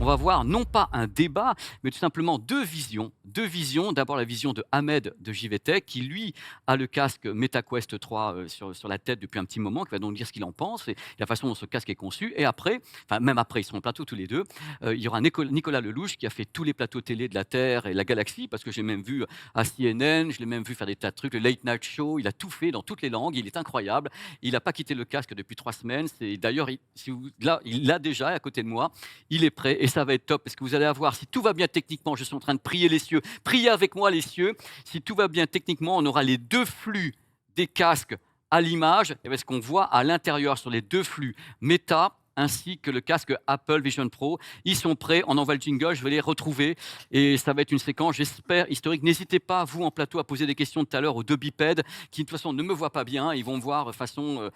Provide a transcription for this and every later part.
on va voir non pas un débat, mais tout simplement deux visions. Deux visions. D'abord la vision de Ahmed de JVTech, qui lui a le casque MetaQuest 3 sur la tête depuis un petit moment, qui va donc dire ce qu'il en pense et la façon dont ce casque est conçu. Et après, enfin même après, ils seront en plateau tous les deux. Il y aura Nicolas Lelouch qui a fait tous les plateaux télé de la Terre et la galaxie, parce que j'ai même vu à CNN, je l'ai même vu faire des tas de trucs, le Late Night Show, il a tout fait dans toutes les langues, il est incroyable. Il n'a pas quitté le casque depuis 3 semaines. D'ailleurs, si là, il l'a déjà à côté de moi. Il est prêt et ça va être top parce que vous allez avoir, si tout va bien techniquement, je suis en train de prier les cieux, priez avec moi les cieux. Si tout va bien techniquement, on aura les deux flux des casques à l'image, et parce qu'on voit à l'intérieur sur les deux flux Meta ainsi que le casque Apple Vision Pro. Ils sont prêts, on envoie le jingle, je vais les retrouver et ça va être une séquence, j'espère, historique. N'hésitez pas, vous en plateau, à poser des questions tout à l'heure aux deux bipèdes qui, de toute façon, ne me voient pas bien. Ils vont me voir façon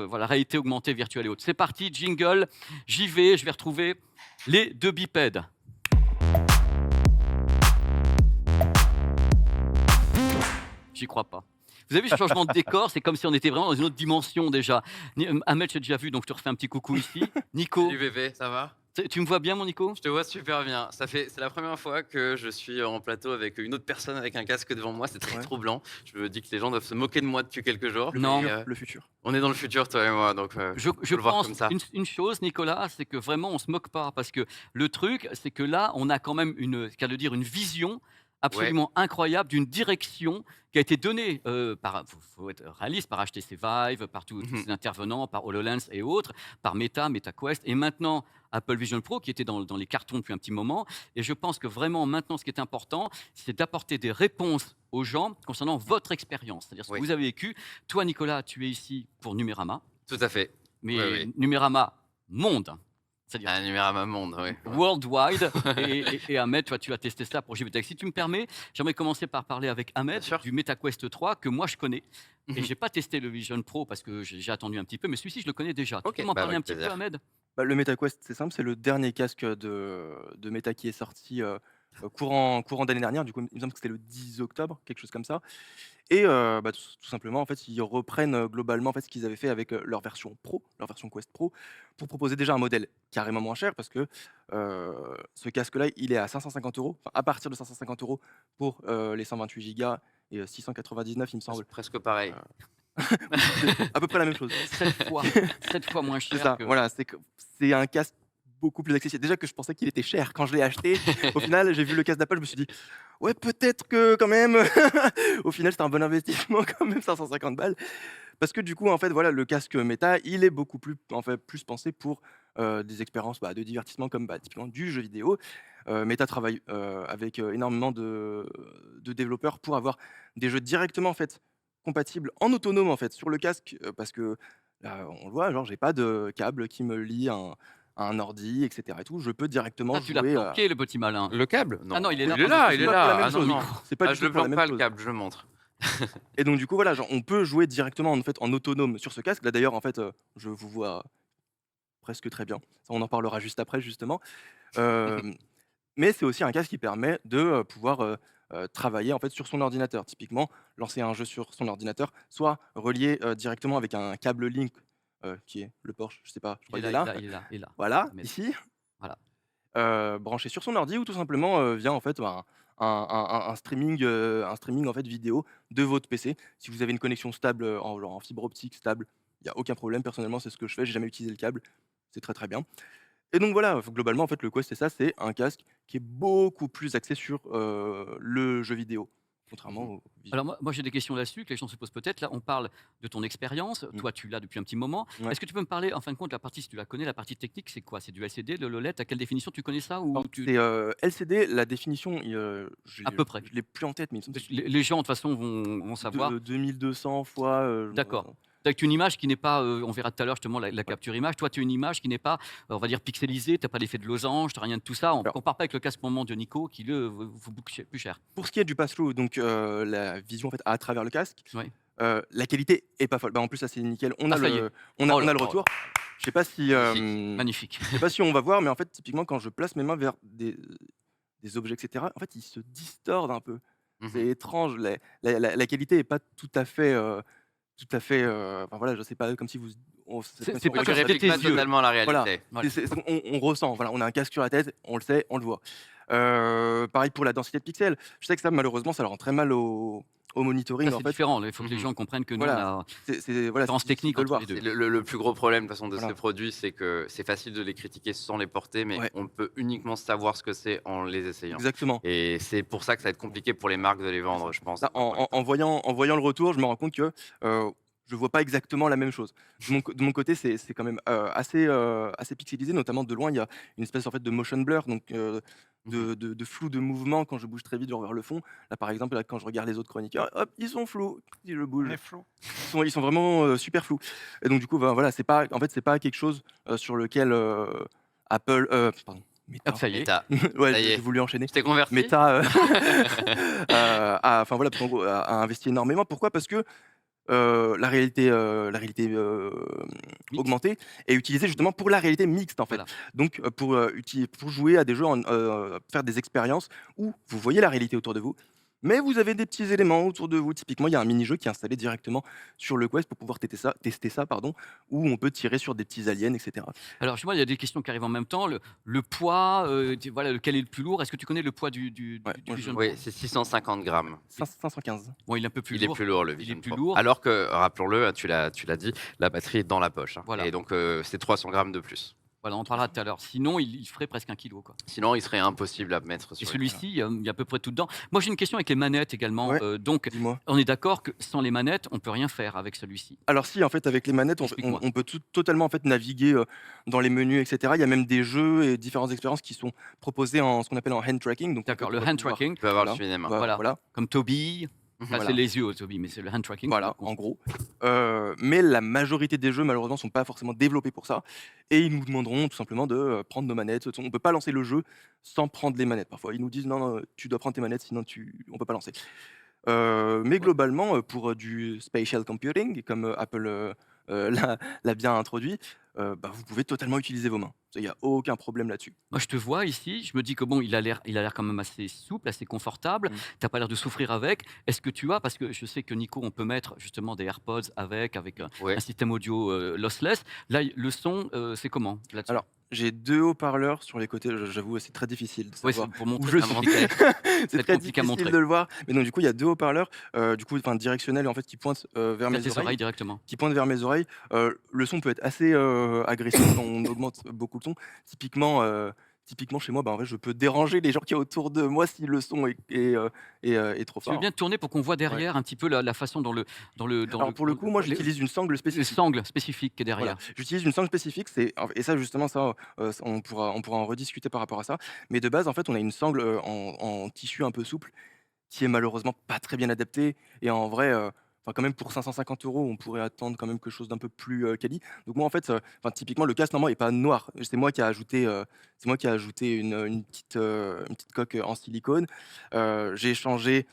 voilà, réalité augmentée, virtuelle et autres. C'est parti, jingle, j'y vais, je vais retrouver les deux bipèdes. J'y crois pas. Vous avez vu ce changement de décor? C'est comme si on était vraiment dans une autre dimension déjà. Ahmed, j'ai déjà vu, donc je te refais un petit coucou ici. Nico, Salut bébé, ça va? tu me vois bien, mon Nico? Je te vois super bien. C'est la première fois que je suis en plateau avec une autre personne avec un casque devant moi. C'est très Ouais. troublant. Je me dis que les gens doivent se moquer de moi depuis quelques jours. Non. mais, Le futur. on est dans le futur, toi et moi, donc Je faut le voir pense comme ça. une chose, Nicolas, c'est que vraiment on se moque pas parce que le truc, c'est que là, on a quand même qu'à le dire, une vision Ouais. absolument incroyable d'une direction qui a été donnée par, faut être réaliste, par HTC Vive, par tous Mhm. ces intervenants, par HoloLens et autres, par Meta, MetaQuest et maintenant Apple Vision Pro qui était dans les cartons depuis un petit moment. Et je pense que vraiment maintenant, ce qui est important, c'est d'apporter des réponses aux gens concernant votre expérience, c'est-à-dire ce que Oui, vous avez vécu. Toi, Nicolas, tu es ici pour Numérama. tout à fait. Oui, Mais oui. Numérama monde, c'est-à-dire Un numéro à ma monde, oui. worldwide. Et Ahmed, toi, tu as testé ça pour JVTech. Si tu me permets, j'aimerais commencer par parler avec Bien Ahmed sûr. du MetaQuest 3 que moi je connais. Et Mhm. j'ai pas testé le Vision Pro parce que j'ai attendu un petit peu, mais celui-ci je le connais déjà. Tu Ok, peux m'en bah parler un avec petit peu, plaisir. Ahmed? Bah, le MetaQuest, c'est simple, c'est le dernier casque de Meta qui est sorti courant d'année dernière. Du coup, il me semble que c'était le 10 octobre, quelque chose comme ça. Et bah, tout simplement, en fait, ils reprennent globalement en fait, ce qu'ils avaient fait avec leur version Pro, leur version Quest Pro, pour proposer déjà un modèle carrément moins cher parce que ce casque-là, il est à 550 euros, enfin, à partir de 550 euros pour les 128 Go et 699, il me semble. Presque pareil. C'est à peu près la même chose. 7 fois, 7 fois moins C'est cher ça, que. voilà, c'est un casque beaucoup plus accessible. Déjà que je pensais qu'il était cher quand je l'ai acheté. Au final, j'ai vu le casque d'Apple, je me suis dit: «Ouais, peut-être que quand même». Au final, c'était un bon investissement quand même, 550 balles. Parce que du coup, en fait, voilà, le casque Meta, il est beaucoup plus en fait, plus pensé pour, des expériences, bah, de divertissement comme, bah, typiquement du jeu vidéo. Meta travaille, avec, énormément de développeurs pour avoir des jeux directement, en fait, compatibles en autonome, en fait, sur le casque, parce que, on le voit, genre, j'ai pas de câble qui me lie à un ordi et cetera et tout. Je peux directement Ah, tu l'as jouer, planqué, le petit malin. Le câble? Ah non, Non. il est Oui, là, il est pardon, là, il c'est est excuse-moi. pas pour la là. même Ah non, chose, non. c'est pas Ah, du je tout le pour la planque même pas le chose. câble, je montre. Et donc du coup, voilà, genre, on peut jouer directement, en fait, en autonome sur ce casque. Là, d'ailleurs, en fait, je vous vois presque très bien. Ça, on en parlera juste après, justement. Hem, mais c'est aussi un casque qui permet de, pouvoir, travailler, en fait, sur son ordinateur. Typiquement, lancer un jeu sur son ordinateur, soit relié, directement avec un câble Link, qui est le Porsche, je sais pas, je Il crois est qu'il est là, il est là. là, il est là, il est là. Voilà, Ahmed. ici, Voilà. branché sur son ordi ou tout simplement, via, en fait, bah, un streaming, en fait, vidéo de votre PC. Si vous avez une connexion stable, en genre en fibre optique stable, il y a aucun problème. Personnellement, c'est ce que je fais, j'ai jamais utilisé le câble, c'est très, très bien. Et donc voilà, globalement, en fait, le Quest, c'est ça, c'est un casque qui est beaucoup plus axé sur, le jeu vidéo, contrairement Mmh. au Vision. Alors moi j'ai des questions là-dessus que les gens se posent peut-être. Là, on parle de ton expérience. Mmh. Toi, tu l'as depuis un petit moment. Ouais. Est-ce que tu peux me parler, en fin de compte, la partie, si tu la connais, la partie technique, c'est quoi? C'est du LCD, le l'OLED? À quelle définition? Tu connais ça ou Alors tu c'est, LCD, la définition, à peu près? je l'ai plus en tête, mais il me semble que Parce que les gens, de toute façon, vont c'est savoir. 2200 fois, D'accord. Donc une image qui n'est pas, on verra tout à l'heure justement la ouais. capture image. Toi, tu as une image qui n'est pas, on va dire pixelisée, tu as pas l'effet de losange, tu as rien de tout ça. On Alors compare pas avec le casque moment de Nico qui, lui, vous coûte plus cher. pour ce qui est du pass-through, donc la vision, en fait, à travers le casque, Oui. la qualité est pas folle. Bah, en plus, ça, c'est nickel. On Ah a ça y est. le on a Oh on là a le oh là. retour. Je sais pas si, Magnifique. Magnifique. je sais pas si on va voir, mais en fait, typiquement, quand je place mes mains vers des objets et cetera, en fait, ils se distordent un peu. C'est Mhm. étrange, la qualité est pas tout à fait, enfin, voilà, je sais pas, comme si vous C'est Tu pas on que regarde rêver tes pas yeux. totalement la voilà, réalité. Voilà. on ressent, voilà, on a un casque sur la tête, on le sait, on le voit. Pareil pour la densité de pixels. Je sais que ça, malheureusement, ça le rend très mal au monitoring, Ça, en c'est fait. différent. Il faut que les Mhm. gens comprennent que nous, on Voilà, a voilà, différence c'est difficile technique de le entre voir. les deux. C'est le plus gros problème de toute façon de Voilà. ces produits, c'est que c'est facile de les critiquer sans les porter, mais Ouais. on peut uniquement savoir ce que c'est en les essayant. Exactement. Et c'est pour ça que ça va être compliqué pour les marques de les vendre, je pense. Là, en voyant le retour, je me rends compte que je vois pas exactement la même chose. De mon côté, c'est quand même assez pixelisé, notamment de loin, il y a une espèce en fait de motion blur, donc de flou de mouvement quand je bouge très vite vers le fond. Là, par exemple, là, quand je regarde les autres chroniqueurs, hop, ils sont flous si je On bouge. est flou. Ils sont vraiment super flous. Et donc, du coup, ben, voilà, c'est pas quelque chose sur lequel Apple, pardon, Meta. Hop, ça y est. Meta, Ouais, ça y j'ai est. voulu enchaîner. Je t'ai converti. Meta, enfin voilà, parce qu'en gros, a investi énormément. Pourquoi? Parce que la réalité Mixte. augmentée est utilisée justement pour la réalité mixte, en fait. Voilà. Donc pour jouer à des jeux, faire des expériences où vous voyez la réalité autour de vous, mais vous avez des petits éléments autour de vous. Typiquement, il y a un mini-jeu qui est installé directement sur le Quest pour pouvoir tester ça, pardon, où on peut tirer sur des petits aliens, et cetera. Alors, chez moi, il y a des questions qui arrivent en même temps. Le poids, voilà, lequel est le plus lourd? Est-ce que tu connais le poids du Ouais, moi, Vision Oui, Pro? c'est 650 grammes. 515. Bon, il est un peu plus Il est lourd. plus lourd, le Il est Vision plus Pro. lourd. Alors que, rappelons-le, tu l'as dit, la batterie est dans la poche. Hein. Voilà. Et donc, c'est 300 grammes de plus. Voilà, on en parlera tout à l'heure. Sinon, il ferait presque 1 kilo, quoi. Sinon, il serait impossible à mettre Et sur celui-ci, il y a à peu près tout dedans. Moi, j'ai une question avec les manettes également. Ouais. Donc, Dis-moi. on est d'accord que sans les manettes, on peut rien faire avec celui-ci. Alors si, en fait, avec les manettes, Explique-moi. on peut totalement en fait naviguer dans les menus, etc. Il y a même des jeux et différentes expériences qui sont proposées en ce qu'on appelle en hand tracking. Donc, D'accord, on le va hand pouvoir- tracking, Tu peux avoir Voilà. le suivi des mains. Voilà. Voilà. comme Toby. Enfin, Voilà. c'est les yeux, Toby, mais c'est le hand tracking. Voilà, c'est en gros. Mais la majorité des jeux, malheureusement, sont pas forcément développés pour ça. Et ils nous demanderont tout simplement de prendre nos manettes. On ne peut pas lancer le jeu sans prendre les manettes. Parfois, ils nous disent non, tu dois prendre tes manettes, sinon on peut pas lancer. Mais globalement, pour du spatial computing, comme Apple l'a bien introduit, bah, vous pouvez totalement utiliser vos mains. Il n'y a aucun problème là-dessus. Moi, je te vois ici, je me dis que bon, il a l'air quand même assez souple, assez confortable. Mm. T'as pas l'air de souffrir avec. Est-ce que tu as, parce que je sais que Nico, on peut mettre justement des AirPods avec Ouais. un système audio lossless. Là, le son, c'est comment là-dessus? Alors, j'ai 2 haut-parleurs sur les côtés. J'avoue, c'est très difficile de Ouais, savoir c'est pour montrer où je c'est suis. compliqué. C'est être très compliqué à difficile montrer. de le voir. Mais donc, du coup, il y a 2 haut-parleurs, directionnels en fait, qui pointent vers Vers mes tes oreilles. oreilles directement. Qui pointe vers mes oreilles. Le son peut être assez agressif quand on augmente beaucoup le son. Typiquement chez moi, bah, en vrai, je peux déranger les gens qui sont autour de moi si le son est trop Tu veux fort. bien te tourner pour qu'on voit derrière un petit peu la façon dont le. Alors pour le coup, moi, les- j'utilise une sangle le spécifique. sangle spécifique qui est Voilà. derrière. J'utilise une sangle spécifique, et ça justement, on pourra en rediscuter par rapport à ça. Mais de base, en fait, on a une sangle en tissu un peu souple qui est malheureusement pas très bien adaptée. Et en vrai, enfin, quand même pour 550 €, on pourrait attendre quand même quelque chose d'un peu plus quali. Donc moi, en fait, enfin, typiquement, le casque normalement est pas noir. C'est moi qui ai ajouté une petite coque en silicone. J'ai changé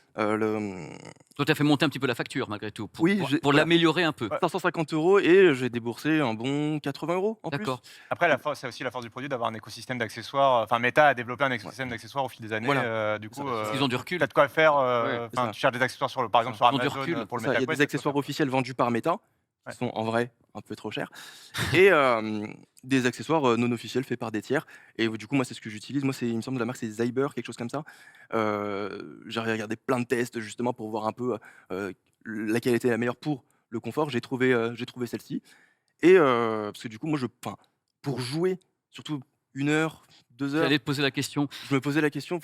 Toi, tu as fait monter un petit peu la facture malgré tout pour, Oui, pour voilà. l'améliorer un peu. 550 € et j'ai déboursé un bon 80 € en plus. D'accord. Après, c'est aussi la force du produit d'avoir un écosystème d'accessoires. Enfin, Meta a développé un écosystème d'accessoires au fil des années. Voilà. Du coup, ça. Ils ont du recul. peut-être quoi faire. Ouais, c'est ça. Tu cherches des accessoires par exemple sur Ils ont du Amazon recul. pour le Ça, il y a MetaQuest. des accessoires officiels vendus par Meta, Ouais. qui sont en vrai un peu trop chers, et des accessoires non officiels faits par des tiers. Et du coup, moi, c'est ce que j'utilise. Moi, il me semble que la marque, c'est Zyber, quelque chose comme ça. J'ai regardé plein de tests justement pour voir un peu laquelle était la meilleure pour le confort. J'ai trouvé celle-ci. Et parce que du coup, moi, pour jouer, surtout 1 heure, 2 heures, J'allais te poser la question. je me posais la question,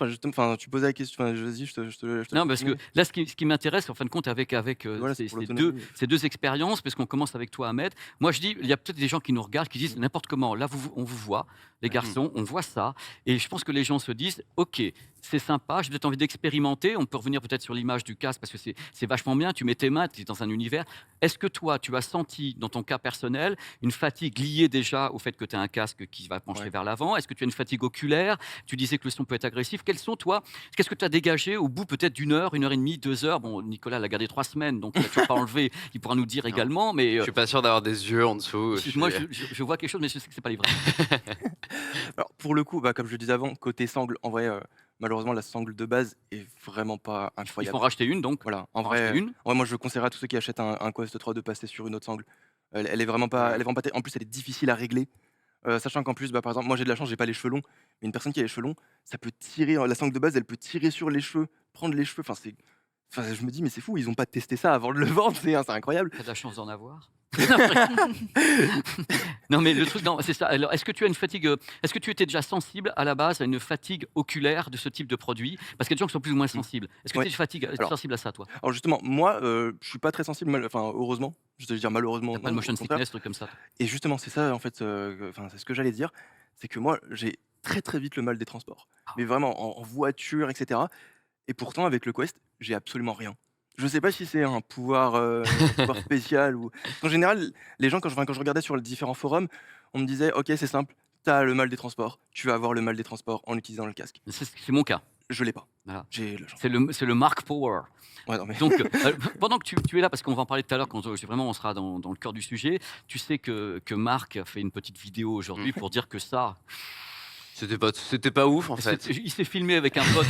tu posais la question, vas-y, je te Non, laisse parce que continuer. là, ce qui m'intéresse, en fin de compte, avec Voilà, c'est ces, pour ces l'autonomie. ces deux expériences, parce qu'on commence avec toi, Ahmed, moi, je dis, il y a peut-être des gens qui nous regardent, qui disent n'importe comment. Là, on vous voit, les garçons, on voit ça. Et je pense que les gens se disent, OK, c'est sympa, j'ai peut-être envie d'expérimenter. On peut revenir peut-être sur l'image du casque, parce que c'est vachement bien. Tu mets tes mains, tu es dans un univers. Est-ce que toi, tu as senti, dans ton cas personnel, une fatigue liée déjà au fait que tu as un casque qui va pencher Ouais. vers l'avant? Est-ce que tu as une fatigue oculaire? Tu disais que le son peut être agressif. Qu'est-ce que tu as dégagé au bout peut-être d'1 heure, 1 heure et demie, 2 heures? Bon, Nicolas l'a gardé 3 semaines, donc il n'a toujours pas enlevé. Il pourra nous dire Non. également. Mais Je suis pas sûr d'avoir des yeux en dessous. moi, je vois quelque chose, mais je sais que c'est pas les vrais. Alors pour le coup, bah, comme je le disais avant, côté sangle, en vrai, malheureusement, la sangle de base est vraiment pas Il faut en incroyable. racheter une, donc. Voilà, en Faut en racheter vrai, une. moi je conseillerais à tous ceux qui achètent un Quest 3 de passer sur une autre sangle. Elle est vraiment pas en plus, elle est difficile à régler, sachant qu'en plus, bah, par exemple, moi, j'ai de la chance, j'ai pas les cheveux longs, mais une personne qui a les cheveux longs, ça peut tirer, la sangle de base, elle peut tirer sur les cheveux, prendre les cheveux, enfin, je me dis: «Mais c'est fou, ils ont pas testé ça avant de le vendre, c'est incroyable». Tu as de la chance d'en avoir. Non, mais le truc, non, c'est ça. Alors, est-ce que tu as une fatigue, est-ce que tu étais déjà sensible à la base à une fatigue oculaire de ce type de produit? Parce qu'il y a des gens qui sont plus ou moins Mmh. sensibles. Est-ce que Ouais. tu es Alors sensible à ça, toi? alors justement, moi, je suis pas très sensible enfin, heureusement, je vais dire malheureusement Tu pas de non, au motion contraire. sickness, truc comme ça? Et justement, c'est ça en fait, enfin, c'est ce que j'allais dire, c'est que moi, j'ai très, très vite le mal des transports. Ah, Mais vraiment en voiture et cetera, et pourtant avec le Quest, j'ai absolument rien. Je sais pas si c'est un pouvoir spécial ou en général, les gens quand je regardais sur les différents forums, on me disait: «OK, c'est simple, tu as le mal des transports, tu vas avoir le mal des transports en utilisant le casque». c'est mon cas. Je l'ai pas. Voilà. J'ai la chance. C'est le Mark Power. Ouais, non mais Donc, pendant que tu es là, parce qu'on va en parler tout à l'heure, quand vraiment on sera dans le cœur du sujet, tu sais que Marc a fait une petite vidéo aujourd'hui Mmh. pour dire que ça, C'était pas ouf, en fait. il s'est filmé avec un pote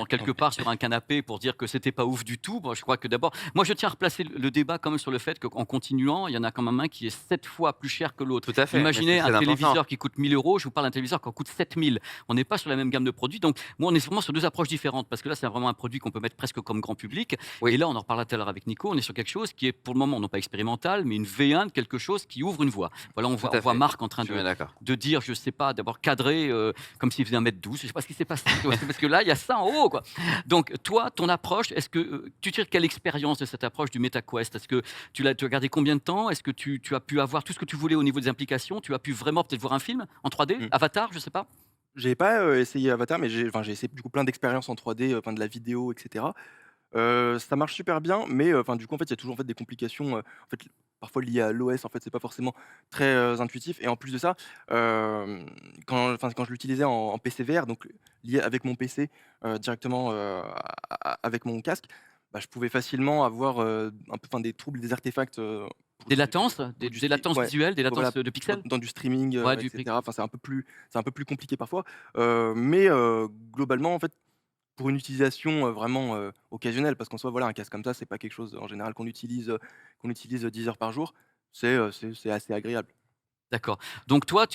quelque part sur un canapé pour dire que c'était pas ouf du tout. Moi, je crois que d'abord, moi je tiens à replacer le débat quand même sur le fait qu'en continuant, il y en a quand même un qui est 7 fois plus cher que l'autre. Tout à fait, mais Imaginez c'est un très important. téléviseur qui coûte 1 000 €, je vous parle d'un téléviseur qui en coûte 7 000. On n'est pas sur la même gamme de produits. Donc, moi, on est vraiment sur deux approches différentes parce que là, c'est vraiment un produit qu'on peut mettre presque comme grand public. Oui. Et là, on en reparlera tout à l'heure avec Nico, on est sur quelque chose qui est pour le moment non pas expérimental, mais une V1 de quelque chose qui ouvre une voie. Voilà, on Tout voit, à on voit fait. Marc en train Je suis bien d'accord. de dire, je sais pas, d'abord cadré comme s'il faisait 1,12 m. Je sais pas ce qui s'est passé, tu vois, parce que là, il y a ça en haut, quoi. Donc, toi, ton approche, est-ce que tu tires quelle expérience de cette approche du MetaQuest? Est-ce que tu as gardé combien de temps? Est-ce que tu as pu avoir tout ce que tu voulais au niveau des implications? Tu as pu vraiment peut-être voir un film en 3D, Mmh. Avatar, je sais pas? J'ai pas, essayé Avatar, mais j'ai essayé du coup plein d'expériences en 3D, enfin de la vidéo et cetera. Ça marche super bien, mais enfin, du coup, en fait, il y a toujours, en fait, des complications, en fait, parfois liées à l'OS, en fait, c'est pas forcément très, intuitif, et en plus de ça, quand je l'utilisais en PC VR, donc lié avec mon PC, directement, avec mon casque, bah, je pouvais facilement avoir, un peu, enfin, des troubles, des artefacts, Des latences, pour du des latences ouais, visuelles, des latences voilà, de dans pixels? dans du streaming, Ouais, et du cetera. Enfin, c'est un peu plus compliqué parfois, mais globalement, en fait, pour une utilisation, vraiment, occasionnelle, parce qu'en soi, voilà, un casque comme ça, c'est pas quelque chose en général qu'on utilise 10 heures par jour. C'est assez agréable. D'accord. Donc toi,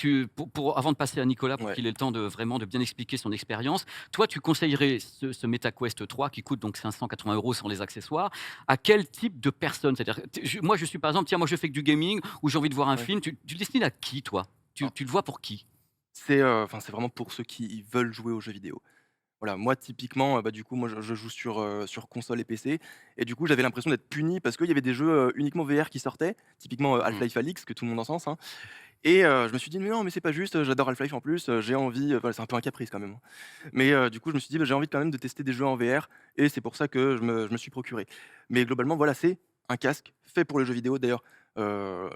avant de passer à Nicolas pour Ouais. qu'il ait le temps de vraiment de bien expliquer son expérience, toi, tu conseillerais ce MetaQuest 3 qui coûte donc 580 € sans les accessoires, à quel type de personne? C'est-à-dire, moi, je suis par exemple, tiens, moi, je fais que du gaming ou j'ai envie de voir un Ouais. film. Tu le destines à qui, toi? Alors, Tu le vois pour qui? enfin, c'est vraiment pour ceux qui veulent jouer aux jeux vidéo. Voilà, moi typiquement, bah, du coup, moi je joue sur console et PC, et du coup, j'avais l'impression d'être puni parce qu'il y avait des jeux, uniquement VR qui sortaient, typiquement, Mmh. Half-Life Alyx que tout le monde encense, hein, et je me suis dit: «Mais non, mais c'est pas juste, j'adore Half-Life en plus, j'ai envie», voilà, c'est un peu un caprice quand même, hein, mais du coup, je me suis dit: «Bah, j'ai envie quand même de tester des jeux en VR», et c'est pour ça que je me suis procuré. Mais globalement, voilà, c'est un casque fait pour les jeux vidéo. D'ailleurs, heu,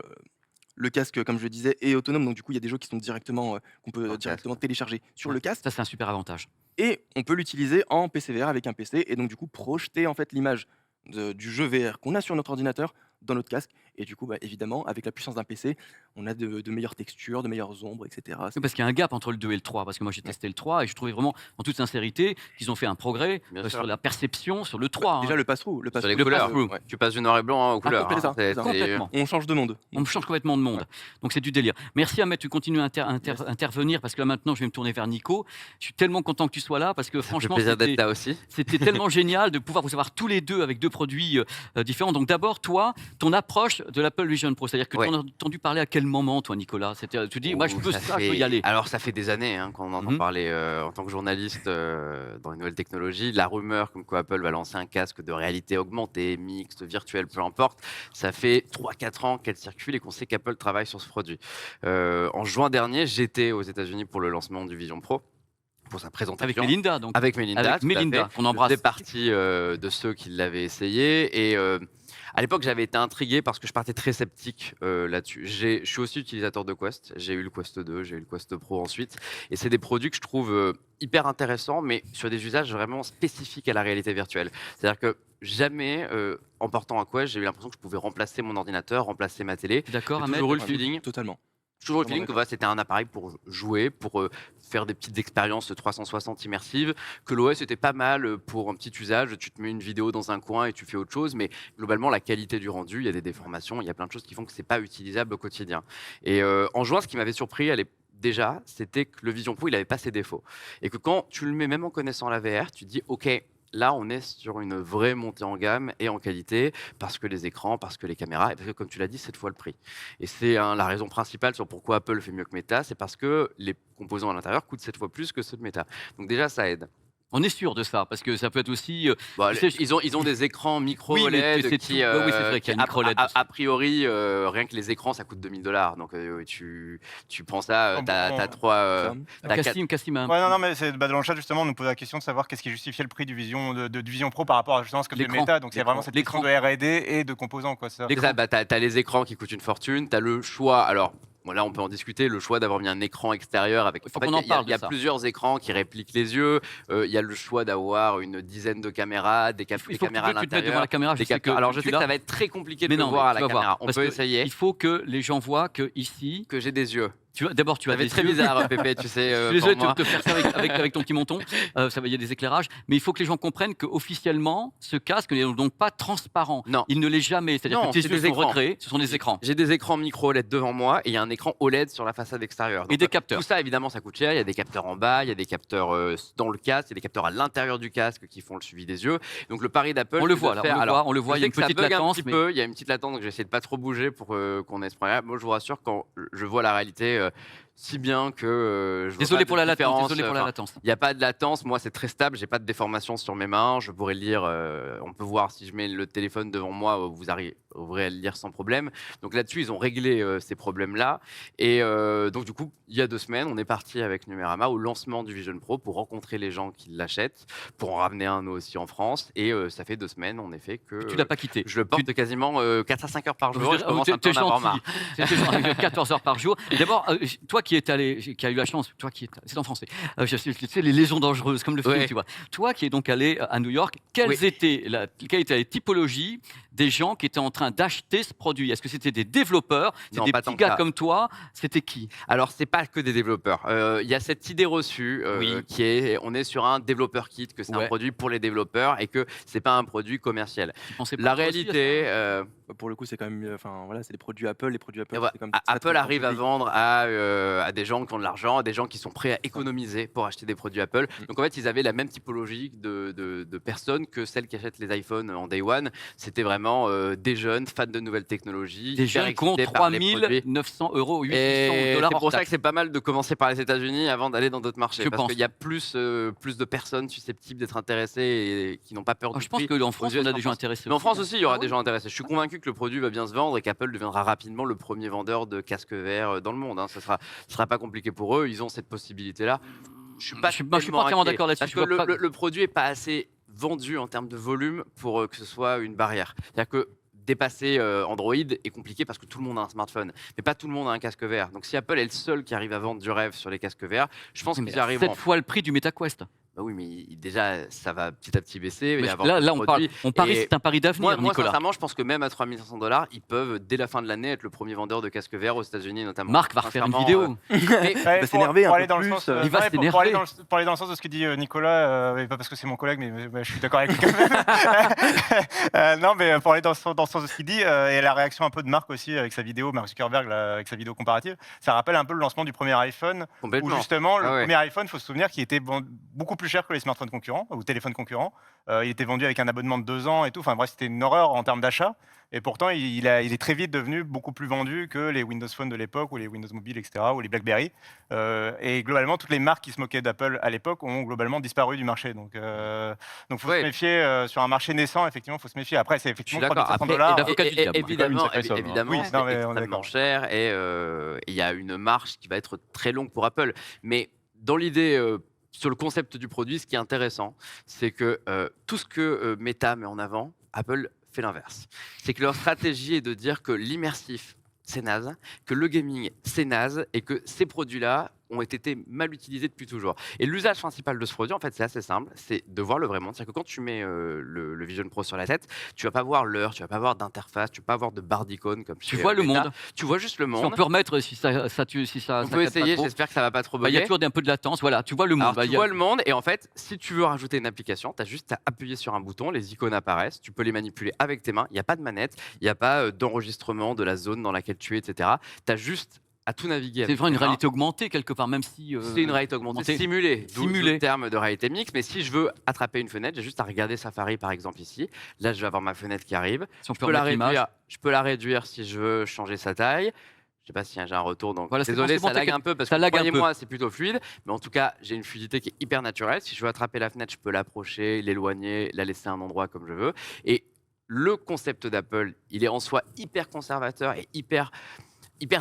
le casque, comme je le disais, est autonome, donc du coup, il y a des jeux qui sont directement, qu'on peut Dans le casque, directement ouais. télécharger sur Ouais, le casque. ça, c'est un super avantage. Et on peut l'utiliser en PC VR avec un PC, et donc du coup projeter en fait l'image du jeu VR qu'on a sur notre ordinateur dans notre casque, et du coup, bah, évidemment avec la puissance d'un PC, on a de meilleures textures, de meilleures ombres, et cetera. Oui, parce qu'il y a un gap entre le 2 et le 3, parce que moi j'ai Ouais. testé le 3 et je trouvais vraiment, en toute sincérité, qu'ils ont fait un progrès Bien sur sûr. la perception sur le Bah, 3, déjà hein. le pass-through, Sur les Le couleurs. pass-through. ouais. Tu passes du noir et blanc, hein, aux couleurs, complètement, hein. C'est Complètement. on change de monde. On change complètement de monde. Ouais. Donc c'est du délire. Merci Ahmed, tu continues à Yes. intervenir parce que là maintenant je vais me tourner vers Nico. Je suis tellement content que tu sois là parce que ça fait franchement plaisir d'être là aussi. c'était tellement génial de pouvoir vous avoir tous les deux avec deux produits différents. Donc d'abord toi, ton approche de l'Apple Vision Pro, c'est-à-dire que Ouais. tu en as entendu parler à quel moment toi Nicolas? C'était, tu dis moi je Ouh, peux ça, je peux y aller. alors ça fait des années, hein, qu'on entend Mhm. parler, en tant que journaliste, dans les nouvelles technologies. La rumeur comme quoi Apple va lancer un casque de réalité augmentée, mixte, virtuelle, peu importe. Ça fait 3-4 ans qu'elle circule et qu'on sait qu'Apple travaille sur ce produit. En juin dernier, j'étais aux États-Unis pour le lancement du Vision Pro, pour sa Avec présentation. Melinda donc. Avec Melinda, Avec tout à Melinda, fait. qu'on embrasse. Je faisais partie de ceux qui l'avaient essayé, et à l'époque, j'avais été intrigué parce que je partais très sceptique là-dessus. Je suis aussi utilisateur de Quest. J'ai eu le Quest 2, j'ai eu le Quest Pro ensuite. Et c'est des produits que je trouve hyper intéressants, mais sur des usages vraiment spécifiques à la réalité virtuelle. C'est-à-dire que jamais, en portant un Quest, j'ai eu l'impression que je pouvais remplacer mon ordinateur, remplacer ma télé. Tu es d'accord J'ai Ahmed? toujours eu le Ouais, feeling totalement. toujours le Vraiment feeling que d'accord. voilà, c'était un appareil pour jouer, pour faire des petites expériences 360 immersives, que l'OS était pas mal pour un petit usage. Tu te mets une vidéo dans un coin et tu fais autre chose, mais globalement, la qualité du rendu, il y a des déformations, il y a plein de choses qui font que c'est pas utilisable au quotidien. Et en juin, ce qui m'avait surpris, déjà, c'était que le Vision Pro, il avait pas ses défauts. Et que quand tu le mets, même en connaissant la VR, tu te dis, OK, là, on est sur une vraie montée en gamme et en qualité, parce que les écrans, parce que les caméras, et parce que, comme tu l'as dit, 7 fois le prix. Et c'est la raison principale sur pourquoi Apple fait mieux que Meta, c'est parce que les composants à l'intérieur coûtent 7 fois plus que ceux de Meta. Donc déjà, ça aide. On est sûr de ça, parce que ça peut être aussi. Bon, Tu sais, ils ont des écrans micro Oui, mais OLED c'est qui, tout. Oui, oui, c'est vrai qu'il y a qui, un micro LED dessus. a priori, rien que les écrans, ça coûte 2000 $. Donc tu prends ça, Oh, tu as, bon. trois. Sam. T'as quatre- Cassim, Ouais, non, mais dans le chat, justement, on nous pose la question de savoir qu'est-ce qui justifiait le prix du Vision Pro par rapport à justement ce que fait L'écran. Meta. Donc, c'est vraiment cette question L'écran. de R&D et de composants, quoi. Ça. C'est ça, bah, t'as les écrans qui coûtent une fortune, t'as le choix. Alors, bon, là, on peut en discuter. Le choix d'avoir mis un écran extérieur avec. Il faut qu'on en il y a- parle il y a de ça. plusieurs écrans qui répliquent les yeux. Il y a le choix d'avoir une dizaine de caméras, des Il faut que caméras à tu te mettes devant la l'intérieur. caméra. Je sais que Alors, je tu sais que l'as. ça va être très compliqué de Mais le non, voir à tu la vas voir, caméra. On parce peut que essayer. Il faut que les gens voient que ici, Que j'ai des yeux. d'abord tu Ça as va des être très yeux. bizarre, Pépé, tu sais. Je suis désolé pour moi. de te faire ça avec ton petit menton. Il y a des éclairages. Mais il faut que les gens comprennent qu'officiellement, ce casque n'est donc pas transparent. Non. Il ne l'est jamais. C'est-à-dire Non, que tes c'est yeux des sont écrans. recréés. Ce sont des écrans. J'ai des écrans micro OLED devant moi et il y a un écran OLED sur la façade extérieure. Et des capteurs. Tout ça, évidemment, ça coûte cher. Il y a des capteurs en bas, il y a des capteurs dans le casque, il y a des capteurs à l'intérieur du casque qui font le suivi des yeux. Donc le pari d'Apple, On le c'est voit, de là, faire- on le voit. je Il y a sais une que ça petite bug latence. un petit mais- peu. Il y a une petite latence, donc j'essaie de pas trop bouger pour qu'on ait ce problème. Moi, je vous rassure, quand je vois la réalité si bien que je vois Désolé pas pour de la latence. différence, Désolé pour la enfin, latence. il n'y a pas de latence, moi c'est très stable, j'ai pas de déformation sur mes mains, je pourrais lire, on peut voir si je mets le téléphone devant moi, vous arriverez à le lire sans problème. Donc là-dessus, ils ont réglé ces problèmes-là. Et donc du coup, il y a 2 semaines, on est parti avec Numérama au lancement du Vision Pro pour rencontrer les gens qui l'achètent, pour en ramener un nous aussi en France. Et ça fait 2 semaines, en effet, que Tu l'as pas quitté. je le porte quasiment 4 à 5 heures par jour. Je Je commence un peu t'es à en avoir gentil. marre. C'est gentil. 14 heures par jour. D'abord, toi qui as eu la chance, c'est en français, tu sais, les liaisons dangereuses, comme le film, Ouais. tu vois. Toi qui es donc allé à New York, quelle Oui. était la typologie des gens qui étaient en train d'acheter ce produit? Est-ce que c'était des développeurs? C'est Non, des pas petits tant que gars ça. comme toi? C'était qui? Alors, c'est pas que des développeurs. Il y a cette idée reçue Oui. qui est, on est sur un développeur kit, que c'est Ouais. un produit pour les développeurs et que c'est pas un produit commercial. Tu pensais pas La toi aussi à ça? réalité, Pour le coup, c'est quand même, enfin voilà, c'est des produits Apple. Les produits Apple, et voilà, c'est comme ça, Apple c'est arrive à public. vendre à des gens qui ont de l'argent, à des gens qui sont prêts à économiser pour acheter des produits Apple. Donc en fait, ils avaient la même typologie de personnes que celles qui achètent les iPhones en Day One. C'était vraiment des jeunes fans de nouvelles technologies, Des hyper gens qui ont excités par les 3 produits. 900 €, 800 Et dollars c'est hors pour ça que taxe. c'est pas mal de commencer par les États-Unis avant d'aller dans d'autres marchés. Je Parce pense. qu'il y a plus de personnes susceptibles d'être intéressées et qui n'ont pas peur du Je pense prix. qu'en France, aux US on a qu'en des gens France. intéressés. Mais en France aussi, il y aura Ah des ouais. gens intéressés. Je suis convaincu que le produit va bien se vendre et qu'Apple deviendra rapidement le premier vendeur de casques VR dans le monde. Ce sera pas compliqué pour eux. Ils ont cette possibilité-là. Je suis pas Je suis pas tellement entièrement inquiet, d'accord là-dessus. parce Je que vois pas- le produit est pas assez vendu en termes de volume pour que ce soit une barrière. C'est-à-dire que dépasser Android est compliqué parce que tout le monde a un smartphone, mais pas tout le monde a un casque VR. Donc si Apple est le seul qui arrive à vendre du rêve sur les casques VR, je pense Mais qu'ils y arriveront. 7 fois le prix du MetaQuest. Bah oui, mais déjà, ça va petit à petit baisser. Mais et avoir là, plus de on produits. parie, Et c'est un pari d'avenir, Moi, Nicolas. sincèrement, je pense que même à 3 500 $, ils peuvent, dès la fin de l'année, être le premier vendeur de casques VR aux États-Unis, notamment. Marc va refaire une Sincèrement, vidéo. mais- va s'énerver un aller peu dans le plus, sens, il va ouais, s'énerver. pour aller dans le sens de ce que dit Nicolas, et pas parce que c'est mon collègue, mais je suis d'accord avec lui quand même. Non, mais pour aller dans le sens de ce qu'il dit, et la réaction un peu de Marc aussi avec sa vidéo, Mark Zuckerberg, là, avec sa vidéo comparative, ça rappelle un peu le lancement du premier iPhone, où complètement. justement, le Ah ouais. premier iPhone, il faut se souvenir qu'il était beaucoup plus cher que les smartphones concurrents, ou téléphones concurrents. Il était vendu avec un abonnement de 2 ans et tout. Enfin bref, c'était une horreur en termes d'achat. Et pourtant, il est très vite devenu beaucoup plus vendu que les Windows Phone de l'époque, ou les Windows Mobile, etc., ou les BlackBerry. Et globalement, toutes les marques qui se moquaient d'Apple à l'époque ont globalement disparu du marché. Donc, faut Ouais. se méfier sur un marché naissant. Effectivement, faut se méfier. Après, c'est Je suis effectivement d'accord. 3500 Après, dollars. l'avocat du diable. évidemment, C'est quand même une sacrée somme, hein. évidemment, Oui, c'est non, mais on est extrêmement d'accord. cher et il y a une marge qui va être très longue pour Apple. Mais dans l'idée, sur le concept du produit, ce qui est intéressant, c'est que tout ce que Meta met en avant, Apple fait l'inverse. C'est que leur stratégie est de dire que l'immersif, c'est naze, que le gaming, c'est naze, et que ces produits-là, ont été mal utilisés depuis toujours. Et l'usage principal de ce produit, en fait, c'est assez simple, c'est de voir le vrai monde. C'est-à-dire que quand tu mets le Vision Pro sur la tête, tu vas pas voir l'heure, tu vas pas voir d'interface, tu vas pas avoir de barre d'icône comme Tu chez vois le Meta. monde. Tu vois juste le Si on monde. peut remettre, si ça On ça peut capte pas essayer, trop. j'espère que ça va pas trop Bah, il y a bugger. toujours un peu de latence, voilà, tu vois le monde. Alors, Bah, tu vois le monde, et en fait, si tu veux rajouter une application, tu as juste à appuyer sur un bouton, les icônes apparaissent, tu peux les manipuler avec tes mains, il n'y a pas de manette, il n'y a pas d'enregistrement de la zone dans laquelle tu es, etc. Tu as juste à tout naviguer c'est avec vraiment tes une mains. réalité augmentée quelque part, même si. C'est une réalité augmentée simulée, d'où Simulée. le terme de réalité mixte. Mais si je veux attraper une fenêtre, j'ai juste à regarder Safari par exemple ici. Là, je vais avoir ma fenêtre qui arrive. Si on Je peut peux la remettre l'image. réduire. Je peux la réduire si je veux changer sa taille. Je sais pas si j'ai un retour, donc Voilà, c'est désolé, bon, ça lag t'inquiète, un peu parce ça que lag un peu. croyez-moi, c'est plutôt fluide. Mais en tout cas, j'ai une fluidité qui est hyper naturelle. Si je veux attraper la fenêtre, je peux l'approcher, l'éloigner, la laisser à un endroit comme je veux. Et le concept d'Apple, il est en soi hyper conservateur et hyper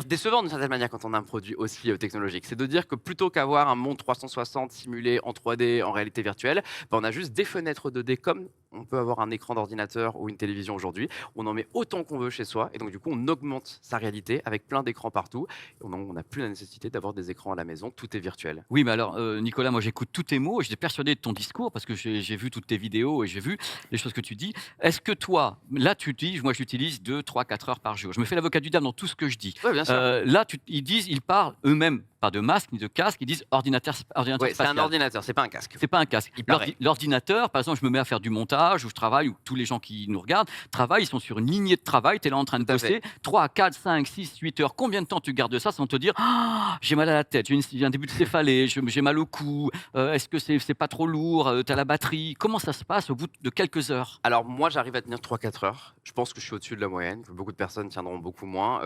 décevant d'une certaine manière quand on a un produit aussi technologique. C'est de dire que plutôt qu'avoir un monde 360 simulé en 3D, en réalité virtuelle, bah, on a juste des fenêtres 2D comme on peut avoir un écran d'ordinateur ou une télévision aujourd'hui. On en met autant qu'on veut chez soi et donc du coup on augmente sa réalité avec plein d'écrans partout. On n'a plus la nécessité d'avoir des écrans à la maison, tout est virtuel. Oui, mais alors, Nicolas, moi j'écoute tous tes mots et j'étais persuadé de ton discours parce que j'ai vu toutes tes vidéos et j'ai vu les choses que tu dis. Est-ce que toi, là tu dis, moi j'utilise 2, 3, 4 heures par jour. Je me fais l'avocat du diable dans tout ce que je dis. Oui, bien sûr. Là, ils parlent eux-mêmes, pas de masque ni de casque, ils disent ordinateur Ouais, c'est spatial. un ordinateur, c'est pas un casque. C'est pas un casque. Il paraît. L'ordinateur, par exemple, je me mets à faire du montage, où je travaille, où tous les gens qui nous regardent travaillent, ils sont sur une lignée de travail, tu es là en train de Tout à bosser, 3, 4, 5, 6, 8 heures. Combien de temps tu gardes ça sans te dire ah, j'ai mal à la tête, j'ai un début de céphalée, j'ai mal au cou, est-ce que c'est pas trop lourd, tu as la batterie. Comment ça se passe au bout de quelques heures? Alors moi j'arrive à tenir 3-4 heures. Je pense que je suis au-dessus de la moyenne. Beaucoup de personnes tiendront beaucoup moins.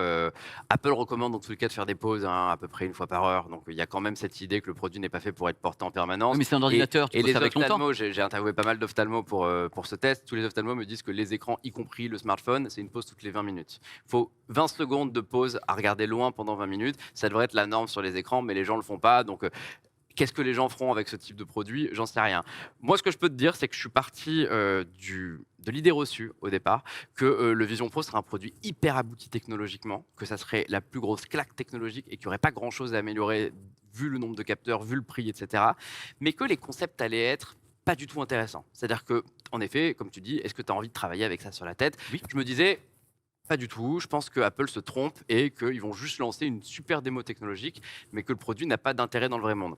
Apple recommande dans tous les cas de faire des pauses à peu près une fois par heure. Donc il y a quand même cette idée que le produit n'est pas fait pour être porté en permanence. Oui, mais c'est un ordinateur, tu Et bosses les avec longtemps. ophtalmos, j'ai interviewé pas mal d'ophtalmos pour ce test. Tous les ophtalmos me disent que les écrans, y compris le smartphone, c'est une pause toutes les 20 minutes. Il faut 20 secondes de pause à regarder loin pendant 20 minutes. Ça devrait être la norme sur les écrans, mais les gens ne le font pas. Donc qu'est-ce que les gens feront avec ce type de produit? J'en sais rien. Moi, ce que je peux te dire, c'est que je suis parti de l'idée reçue au départ que le Vision Pro serait un produit hyper abouti technologiquement, que ça serait la plus grosse claque technologique et qu'il n'y aurait pas grand-chose à améliorer vu le nombre de capteurs, vu le prix, etc. Mais que les concepts allaient être pas du tout intéressants. C'est-à-dire que, en effet, comme tu dis, est-ce que tu as envie de travailler avec ça sur la tête? Oui. Je me disais, pas du tout. Je pense que Apple se trompe et qu'ils vont juste lancer une super démo technologique, mais que le produit n'a pas d'intérêt dans le vrai monde.